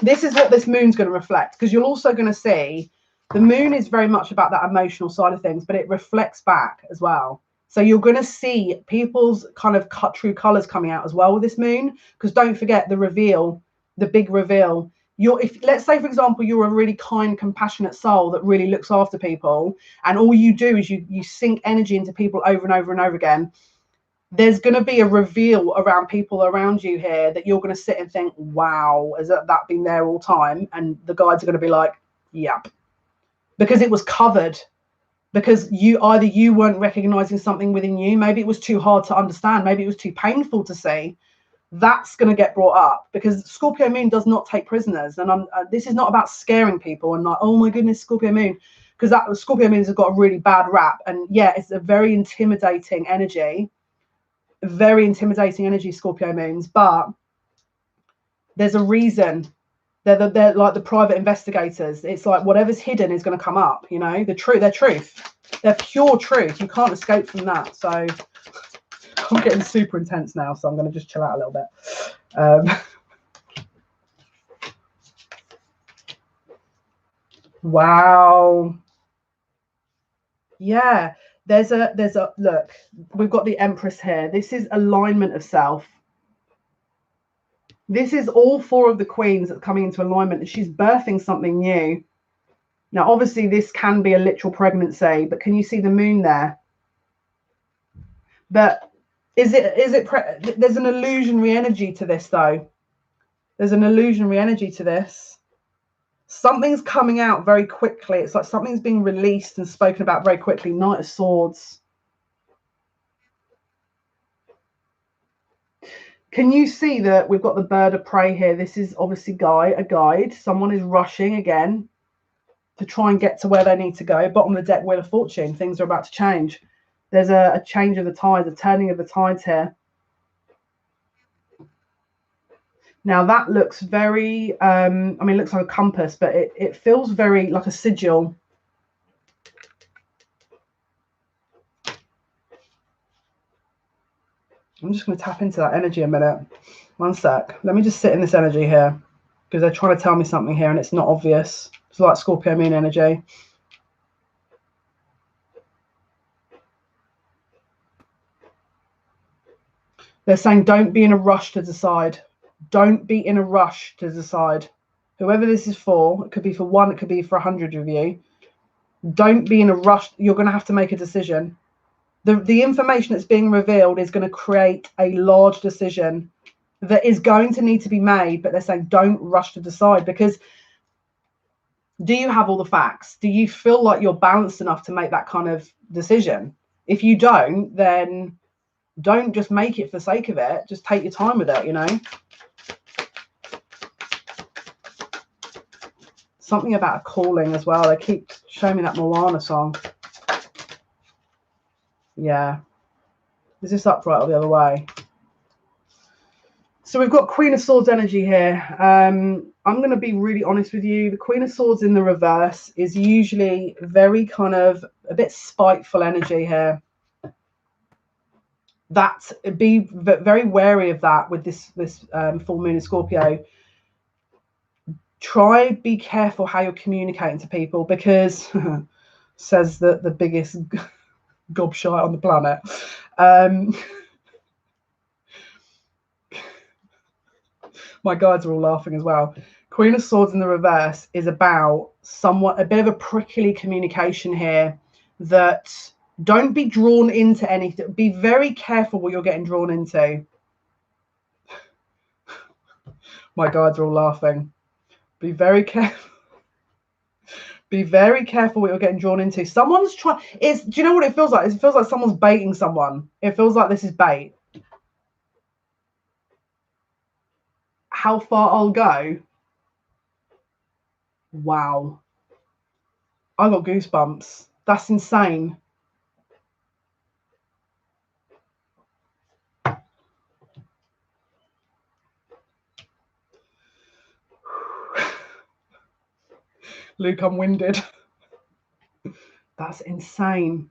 This is what this moon's going to reflect, because you're also going to see the moon is very much about that emotional side of things, but it reflects back as well. So you're going to see people's kind of true colors coming out as well with this moon, because don't forget the reveal. The big reveal. If let's say, for example, you're a really kind, compassionate soul that really looks after people, and all you do is you sink energy into people over and over and over again, there's going to be a reveal around people around you here that you're going to sit and think, wow, has that been there all time? And the guides are going to be like, yep, because it was covered, because you weren't recognizing something within you. Maybe it was too hard to understand, maybe it was too painful to see. That's going to get brought up, because Scorpio moon does not take prisoners. And this is not about scaring people and like, oh my goodness, Scorpio moon, because that Scorpio moons have got a really bad rap. And yeah, it's a very intimidating energy, Scorpio moons. But There's a reason. They're like the private investigators. It's like whatever's hidden is going to come up, you know, their truth. They're pure truth. You can't escape from that. So I'm getting super intense now, so I'm going to just chill out a little bit. Wow. Yeah, there's a look, we've got the Empress here. This is alignment of self. This is all four of the queens that's coming into alignment, and she's birthing something new. Now, obviously, this can be a literal pregnancy, but can you see the moon there? But there's an illusionary energy to this, though. There's an illusionary energy to this. Something's coming out very quickly. It's like something's being released and spoken about very quickly. Knight of Swords. Can you see that we've got the bird of prey here? This is obviously a guide. Someone is rushing again to try and get to where they need to go. Bottom of the deck, Wheel of Fortune. Things are about to change. There's a change of the tides, a turning of the tides here. Now that looks very, I mean, it looks like a compass, but it feels very like a sigil. I'm just going to tap into that energy a minute. One sec. Let me just sit in this energy here, because they're trying to tell me something here and it's not obvious. It's like Scorpio moon energy. They're saying don't be in a rush to decide. Don't be in a rush to decide. Whoever this is for, it could be for one, it could be for 100 of you. Don't be in a rush. You're going to have to make a decision. The information that's being revealed is going to create a large decision that is going to need to be made, but they're saying don't rush to decide, because do you have all the facts? Do you feel like you're balanced enough to make that kind of decision? If you don't, then don't just make it for the sake of it. Just take your time with it, you know. Something about a calling as well. They keep showing me that Moana song. Yeah. Is this upright or the other way? So we've got Queen of Swords energy here. I'm going to be really honest with you. The Queen of Swords in the reverse is usually very kind of a bit spiteful energy here. Be very wary of that with this full moon in Scorpio. Be careful how you're communicating to people, because says the biggest gobshite on the planet. My guides are all laughing as well. Queen of Swords in the reverse is about a bit of a prickly communication here, that don't be drawn into anything. Be very careful what you're getting drawn into. My guides are all laughing. Be very careful. Be very careful what you're getting drawn into. Someone's trying. Do you know what it feels like? It feels like someone's baiting someone. It feels like this is bait. How far I'll go? Wow. I got goosebumps. That's insane. Luke, I'm winded. That's insane.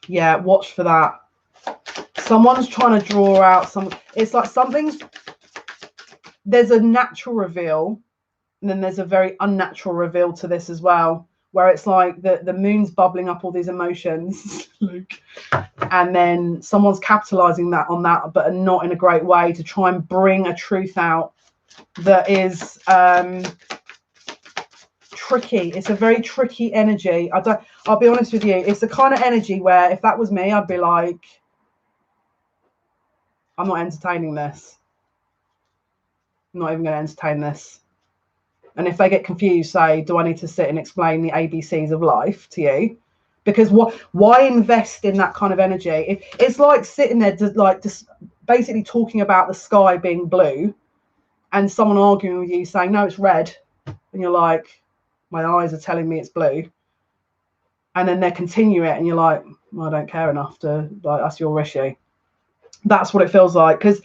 Yeah, watch for that. Someone's trying to draw out some. It's like there's a natural reveal, and then there's a very unnatural reveal to this as well, where it's like the moon's bubbling up all these emotions, Luke, and then someone's capitalizing on that, but not in a great way, to try and bring a truth out that is tricky. It's a very tricky energy. I'll be honest with you, it's the kind of energy where if that was me, I'd be like, I'm not entertaining this. I'm not even going to entertain this. And if they get confused, say, do I need to sit and explain the ABCs of life to you? Because why invest in that kind of energy? It's like sitting there just basically talking about the sky being blue, and someone arguing with you saying, no, it's red. And you're like, my eyes are telling me it's blue. And then they continue it, and you're like, well, I don't care enough to, like, that's your issue. That's what it feels like. Because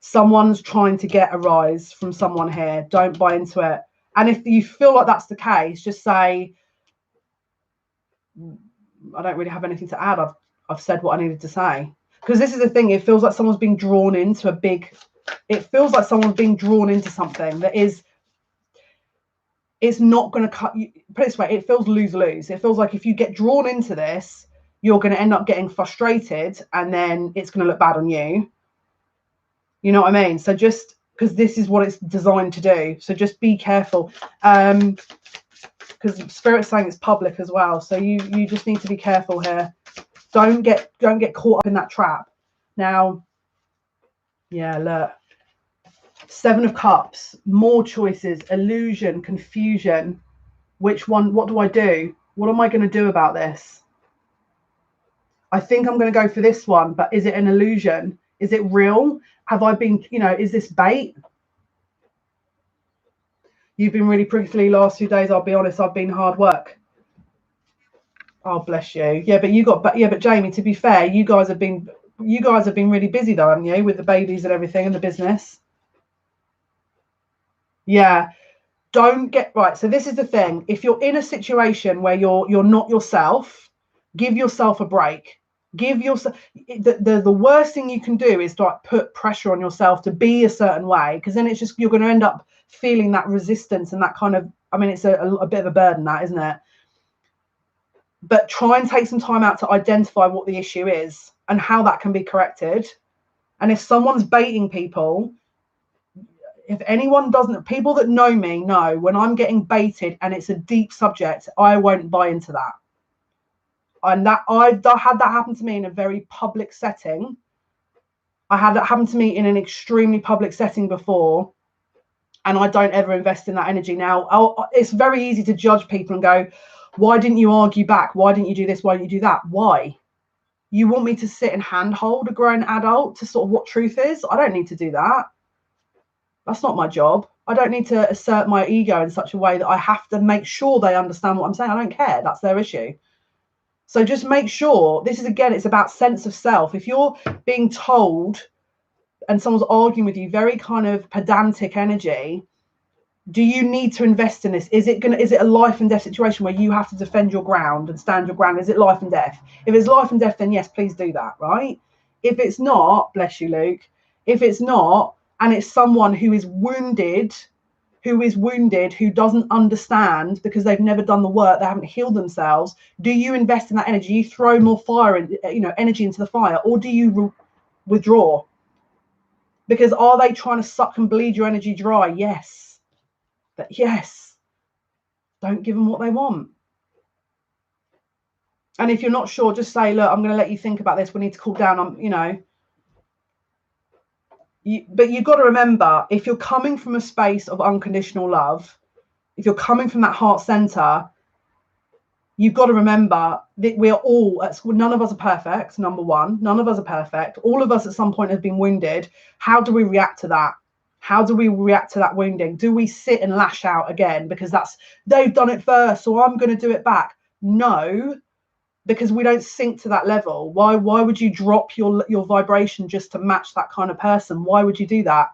Someone's trying to get a rise from someone here. Don't buy into it. And if you feel like that's the case, just say, I don't really have anything to add. I've said what I needed to say. Because this is the thing, it feels like someone's being drawn into it feels like someone's being drawn into something that it's not going to cut you. Put it this way, it feels lose-lose. It feels like if you get drawn into this, you're going to end up getting frustrated, and then it's going to look bad on you. You know what I mean? So just because this is what it's designed to do. So just be careful. Because Spirit's saying it's public as well. So you just need to be careful here. Don't get caught up in that trap. Now, yeah, look. 7 of Cups, more choices, illusion, confusion. Which one? What do I do? What am I going to do about this? I think I'm going to go for this one, but is it an illusion? Is it real? Have I been, is this bait? You've been really prickly last 2 days. I'll be honest, I've been hard work. Oh, bless you. Yeah, but Jamie, to be fair, you guys have been really busy though, haven't you, with the babies and everything and the business. Yeah. Don't get right. So this is the thing. If you're in a situation where you're not yourself, give yourself a break. Give yourself the worst thing you can do is like put pressure on yourself to be a certain way, because then it's just you're going to end up feeling that resistance and that kind of, I mean, it's a bit of a burden, that, isn't it? But try and take some time out to identify what the issue is and how that can be corrected. And if someone's baiting people, if anyone doesn't, people that know me know when I'm getting baited and it's a deep subject, I won't buy into that. And that I've had that happen to me in a very public setting. I had that happen to me in an extremely public setting before, and I don't ever invest in that energy now. It's very easy to judge people and go, why didn't you argue back? Why didn't you do this? Why didn't you do that? Why? You want me to sit and handhold a grown adult to sort of what truth is? I don't need to do that. That's not my job. I don't need to assert my ego in such a way that I have to make sure they understand what I'm saying. I don't care. That's their issue. So just make sure, this is, again, it's about sense of self. If you're being told and someone's arguing with you, very kind of pedantic energy, do you need to invest in this? Is it a life and death situation where you have to defend your ground and stand your ground? Is it life and death? If it's life and death, then yes, please do that, right? If it's not, bless you, Luke. If it's not, and it's someone who is wounded, who doesn't understand because they've never done the work, they haven't healed themselves, do you invest in that energy? You throw more fire and energy into the fire, or do you withdraw? Because are they trying to suck and bleed your energy dry? Yes. But yes, don't give them what they want. And if you're not sure, just say, look, I'm going to let you think about this. We need to cool down. But you've got to remember, if you're coming from a space of unconditional love, if you're coming from that heart center, you've got to remember that we're all at school. None of us are perfect. Number one, none of us are perfect. All of us at some point have been wounded. How do we react to that? How do we react to that wounding? Do we sit and lash out again because they've done it first, so I'm going to do it back? No, because we don't sink to that level. Why would you drop your vibration just to match that kind of person? Why would you do that?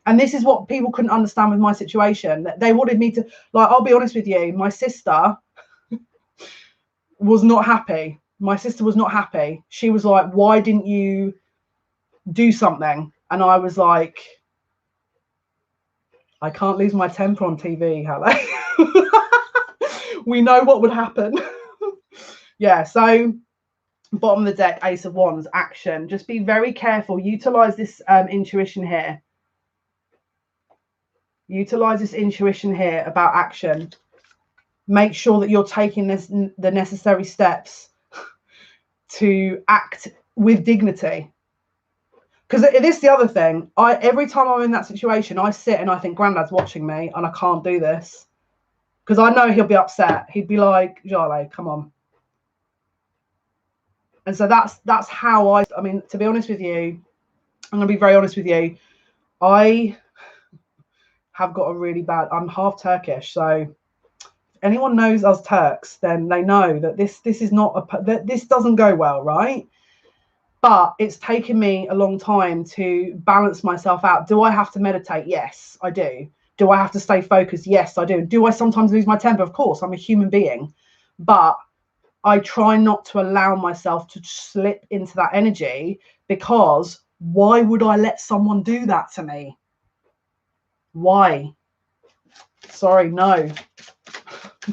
And this is what people couldn't understand with my situation. They wanted me to, like, I'll be honest with you, my sister was not happy. My sister was not happy. She was like, why didn't you do something? And I was like, I can't lose my temper on TV, hello. We know what would happen. Yeah, so bottom of the deck, Ace of Wands, action. Just be very careful. Utilize this intuition here. Utilize this intuition here about action. Make sure that you're taking the necessary steps to act with dignity. Because this is the other thing. Every time I'm in that situation, I sit and I think, Grandad's watching me and I can't do this. Because I know he'll be upset. He'd be like, Jale, come on. And so that's how I mean, to be honest with you, I'm going to be very honest with you. I have got a really bad, I'm half Turkish. So if anyone knows us Turks, then they know that this is not, this doesn't go well, right? But it's taken me a long time to balance myself out. Do I have to meditate? Yes, I do. Do I have to stay focused? Yes, I do. Do I sometimes lose my temper? Of course, I'm a human being. But I try not to allow myself to slip into that energy, because why would I let someone do that to me? Why? Sorry, no.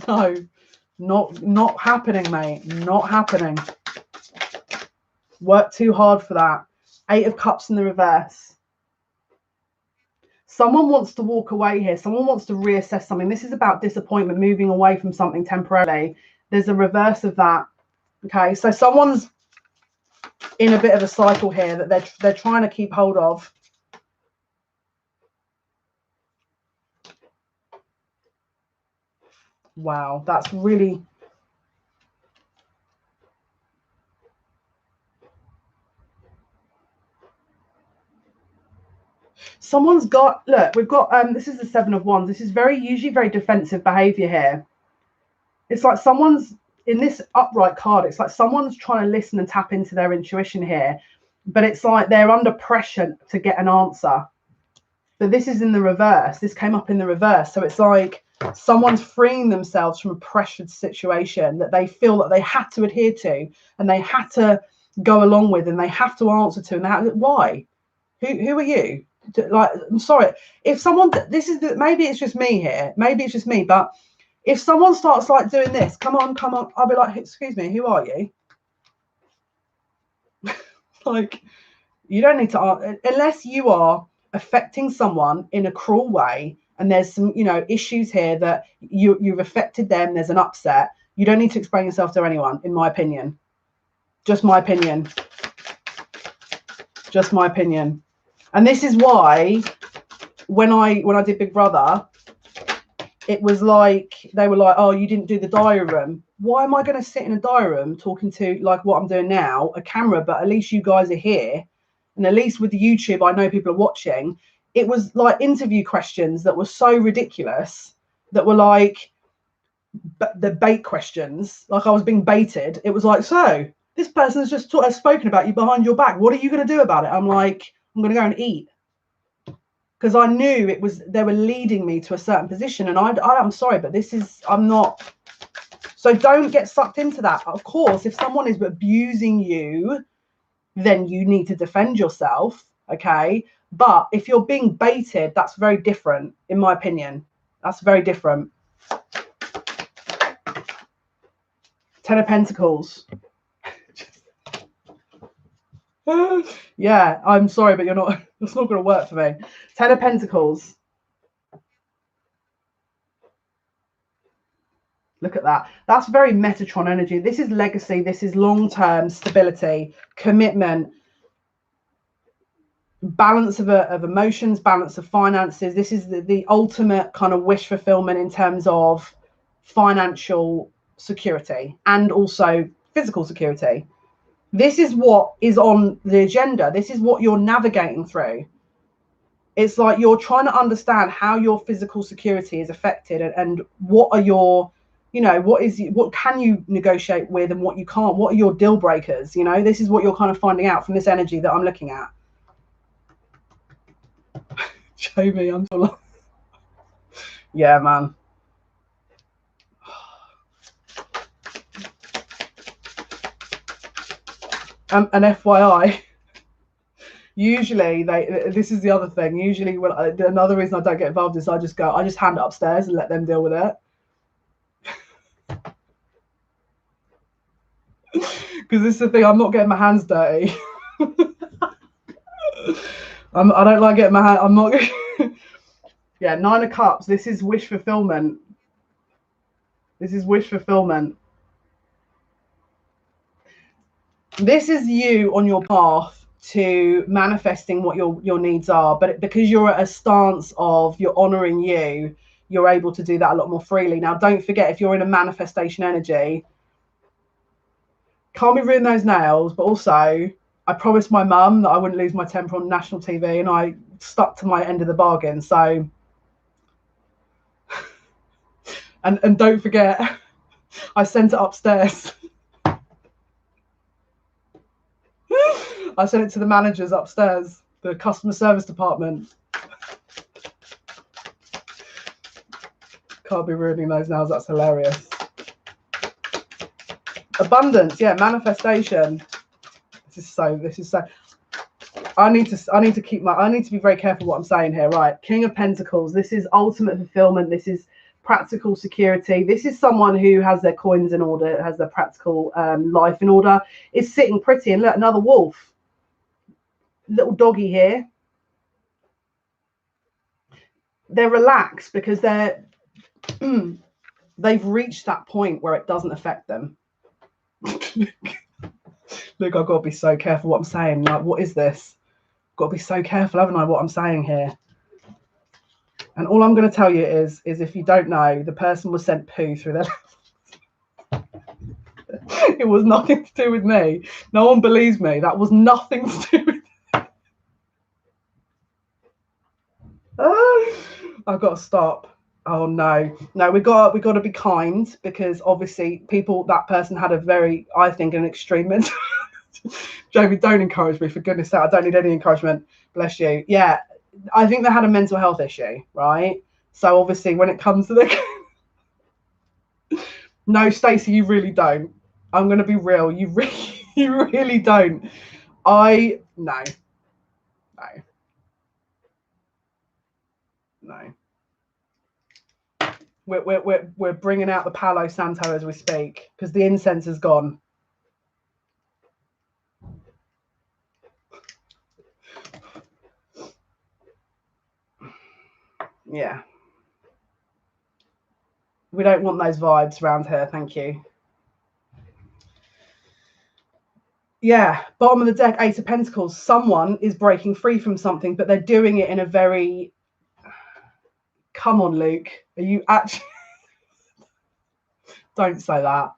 No, not happening, mate. Not happening. Work too hard for that. 8 of Cups in the reverse. Someone wants to walk away here. Someone wants to reassess something. This is about disappointment, moving away from something temporarily. There's a reverse of that. Okay, so someone's in a bit of a cycle here that they're trying to keep hold of. Wow, that's really... Someone's got, look, we've got, this is the 7 of Wands. This is usually very defensive behavior here. It's like someone's, in this upright card, it's like someone's trying to listen and tap into their intuition here, but it's like they're under pressure to get an answer. But this is in the reverse. This came up in the reverse. So it's like someone's freeing themselves from a pressured situation that they feel that they had to adhere to, and they had to go along with, and they have to answer to. And why? Who are you? Like, I'm sorry. If someone, maybe it's just me here. Maybe it's just me. But if someone starts like doing this, come on, I'll be like, excuse me, who are you? Like, you don't need to, unless you are affecting someone in a cruel way, and there's some, issues here that you've affected them, there's an upset. You don't need to explain yourself to anyone, in my opinion. Just my opinion. Just my opinion. And this is why when I did Big Brother, it was like, they were like, oh, you didn't do the diary room. Why am I going to sit in a diary room talking to, like what I'm doing now, a camera, but at least you guys are here. And at least with the YouTube, I know people are watching. It was like interview questions that were so ridiculous, that were like the bait questions. Like I was being baited. It was like, so this person's just spoken about you behind your back. What are you going to do about it? I'm like, I'm going to go and eat. Because I knew they were leading me to a certain position. And I'm sorry, but I'm not. So don't get sucked into that. Of course, if someone is abusing you, then you need to defend yourself. Okay. But if you're being baited, that's very different, in my opinion. That's very different. 10 of Pentacles. Yeah, I'm sorry, but it's not going to work for me. 10 of Pentacles. Look at that. That's very Metatron energy. This is legacy. This is long-term stability, commitment, balance of emotions, balance of finances. This is the ultimate kind of wish fulfillment in terms of financial security and also physical security. This is what is on the agenda. This is what you're navigating through. It's like you're trying to understand how your physical security is affected, and what are your, what can you negotiate with and what you can't. What are your deal breakers? This is what you're kind of finding out from this energy that I'm looking at. Show me. I'm so long. Yeah, man. And FYI, usually this is the other thing. Usually, another reason I don't get involved is I just hand it upstairs and let them deal with it. Because this is the thing, I'm not getting my hands dirty. I don't like getting my hand. I'm not. Yeah, 9 of Cups. This is wish fulfillment. This is wish fulfillment. This is you on your path to manifesting what your needs are, but because you're at a stance of you're honoring you're able to do that a lot more freely. Now, don't forget, if you're in a manifestation energy, can't be ruining those nails, but also I promised my mum that I wouldn't lose my temper on national TV, and I stuck to my end of the bargain. So, and don't forget, I sent it upstairs. I sent it to the managers upstairs, the customer service department. Can't be ruining those nails. That's hilarious. Abundance, yeah, manifestation. This is so. I need to be very careful what I'm saying here. Right, King of Pentacles. This is ultimate fulfillment. This is practical security. This is someone who has their coins in order, has their practical life in order. Is sitting pretty, and look, another wolf. Little doggy here. They're relaxed because they've reached that point where it doesn't affect them. Look, I've got to be so careful what I'm saying. Like, what is this? Got to be so careful, haven't I, what I'm saying here? And all I'm going to tell you is if you don't know, the person was sent poo through their it was nothing to do with me. No one believes me. That was nothing to do with I've got to stop. Oh no, we got to be kind, because obviously that person had a very, I think, an extreme mental. Jamie, don't encourage me, for goodness sake. I don't need any encouragement. Bless you. Yeah, I think they had a mental health issue, right? So obviously when it comes to no, Stacey, you really don't. I'm going to be real. You really don't. No. We're bringing out the Palo Santo as we speak, because the incense is gone. Yeah. We don't want those vibes around here. Thank you. Yeah. Bottom of the deck, Ace of Pentacles. Someone is breaking free from something, but they're doing it in a very... Come on, Luke. Are you actually... Don't say that.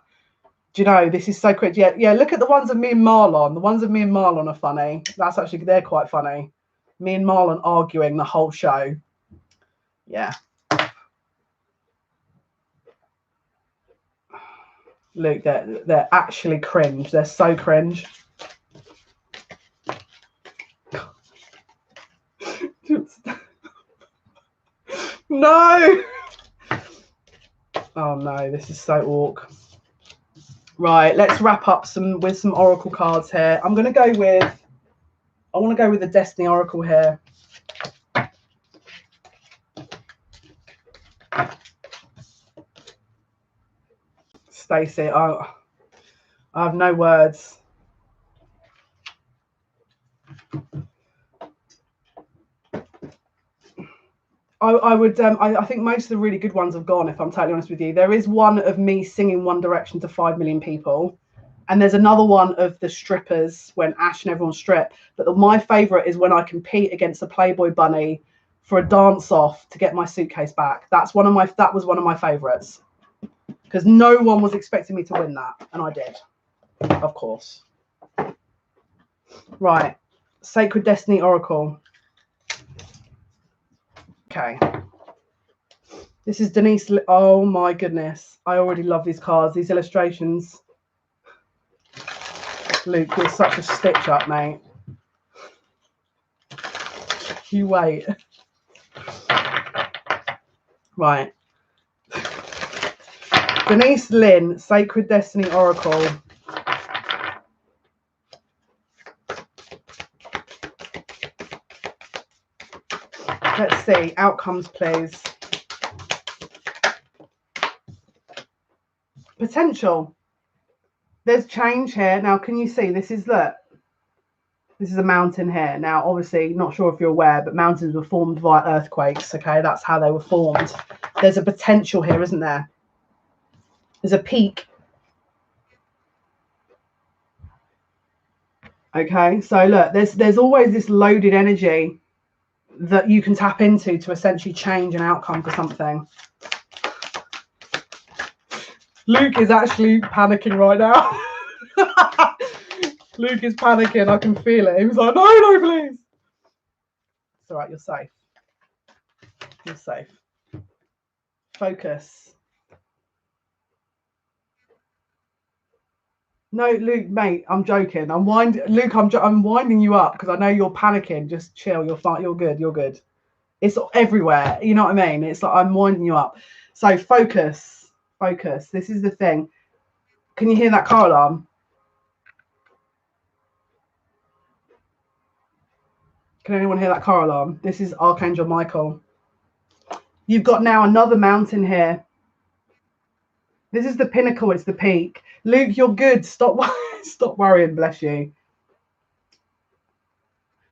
Do you know, this is so quick. Yeah, look at the ones of me and Marlon. The ones of me and Marlon are funny. They're quite funny. Me and Marlon arguing the whole show. Yeah. Luke, they're actually cringe. They're so cringe. No. Oh no, this is so awkward. Right, let's wrap up with some oracle cards here. I want to go with the Destiny Oracle here. Stacey, I have no words. I think most of the really good ones have gone, if I'm totally honest with you. There is one of me singing One Direction to 5 million people. And there's another one of the strippers, when Ash and everyone strip. But my favourite is when I compete against a Playboy bunny for a dance-off to get my suitcase back. That was one of my favourites. Because no one was expecting me to win that. And I did. Of course. Right. Sacred Destiny Oracle. Okay. This is Denise. Oh my goodness. I already love these cards, these illustrations. Luke, you're such a stitch up, mate. You wait. Right. Denise Lynn, Sacred Destiny Oracle. Let's see. Outcomes, please. Potential. There's change here. Now, can you see? This is a mountain here. Now, obviously, not sure if you're aware, but mountains were formed via earthquakes. Okay, that's how they were formed. There's a potential here, isn't there? There's a peak. Okay, so look, there's always this loaded energy that you can tap into to essentially change an outcome for something. Luke is actually panicking right now. Luke is panicking. I can feel it. He was like, no, please. It's all right. You're safe. You're safe. Focus. No, Luke, mate, I'm joking. I'm winding you up because I know you're panicking. Just chill. You're fine. You're good. You're good. It's everywhere. You know what I mean? It's like I'm winding you up. So focus. Focus. This is the thing. Can you hear that car alarm? Can anyone hear that car alarm? This is Archangel Michael. You've got now another mountain here. This is the pinnacle. It's the peak. Luke, you're good. Stop worrying. Bless you.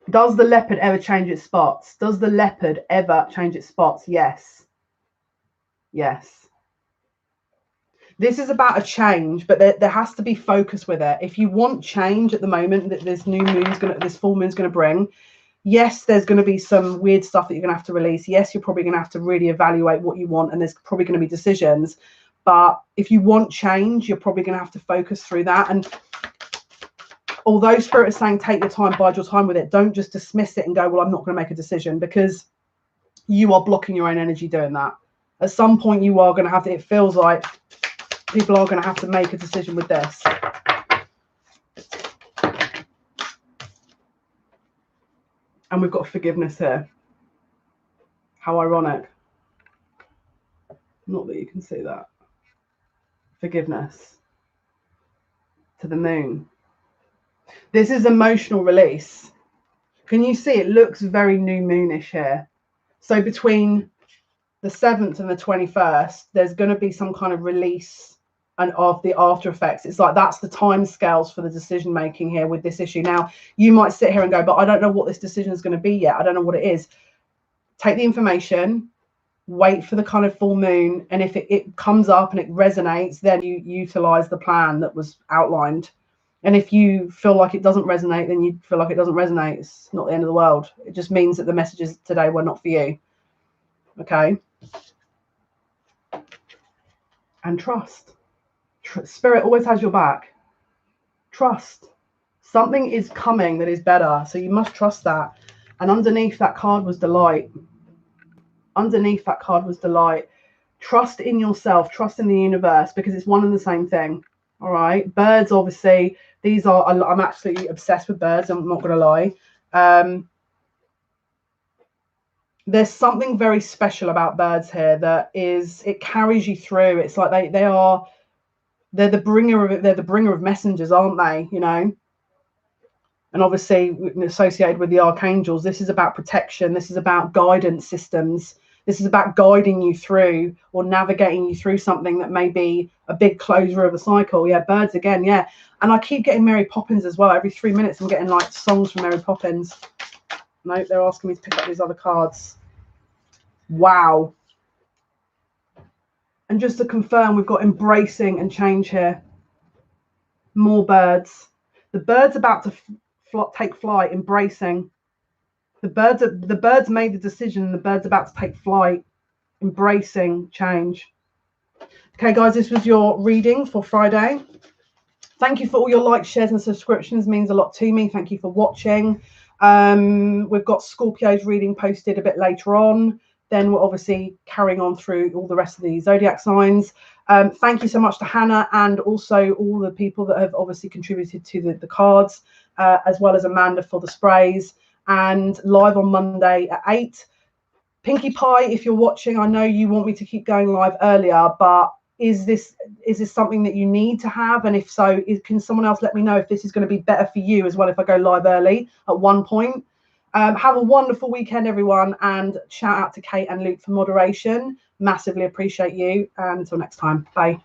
Does the leopard ever change its spots? Does the leopard ever change its spots? Yes. Yes. This is about a change, but there has to be focus with it. If you want change at the moment that this full moon's going to bring, yes, there's going to be some weird stuff that you're going to have to release. Yes, you're probably going to have to really evaluate what you want, and there's probably going to be decisions. But if you want change, you're probably going to have to focus through that. And although Spirit is saying take your time, bide your time with it, don't just dismiss it and go, well, I'm not going to make a decision, because you are blocking your own energy doing that. At some point, you are going to have to, it feels like people are going to have to make a decision with this. And we've got forgiveness here. How ironic. Not that you can see that. Forgiveness to the moon. This is emotional release. Can you see it looks very new moonish here? So between the 7th and the 21st, there's going to be some kind of release and of the after effects. It's like that's the time scales for the decision making here with this issue. Now, you might sit here and go, but I don't know what this decision is going to be yet. I don't know what it is. Take the information, wait for the kind of full moon, and if it comes up and it resonates, then you utilize the plan that was outlined. And if you feel like it doesn't resonate, then you feel like it doesn't resonate. It's not the end of the world. It just means that the messages today were not for you. Okay. And trust. Spirit always has your back. Trust. Something is coming that is better. So you must trust that. And underneath that card was delight. Underneath that card was delight. Trust in yourself. Trust in the universe, because it's one and the same thing. All right. Birds, obviously, these are, I'm absolutely obsessed with birds. I'm not going to lie. There's something very special about birds here that is, it carries you through. It's like they're the bringer of messengers, aren't they? You know, and obviously associated with the archangels, this is about protection. This is about guidance systems. This is about guiding you through or navigating you through something that may be a big closure of a cycle. Yeah, birds again. Yeah, and I keep getting Mary Poppins as well. Every 3 minutes I'm getting like songs from Mary Poppins. No, they're asking me to pick up these other cards. Wow. And just to confirm, we've got embracing and change here. More birds. The bird's about to take flight, embracing. The birds made the decision. The bird's about to take flight, embracing change. Okay, guys, this was your reading for Friday. Thank you for all your likes, shares, and subscriptions. It means a lot to me. Thank you for watching. We've got Scorpio's reading posted a bit later on. Then we're obviously carrying on through all the rest of the zodiac signs. Thank you so much to Hannah and also all the people that have obviously contributed to the cards, as well as Amanda for the sprays. And live on Monday at 8. Pinkie Pie, if you're watching, I know you want me to keep going live earlier, but is this something that you need to have? And if so, can someone else let me know if this is going to be better for you as well if I go live early at one point? Have a wonderful weekend, everyone, and shout out to Kate and Luke for moderation. Massively appreciate you. And until next time, bye.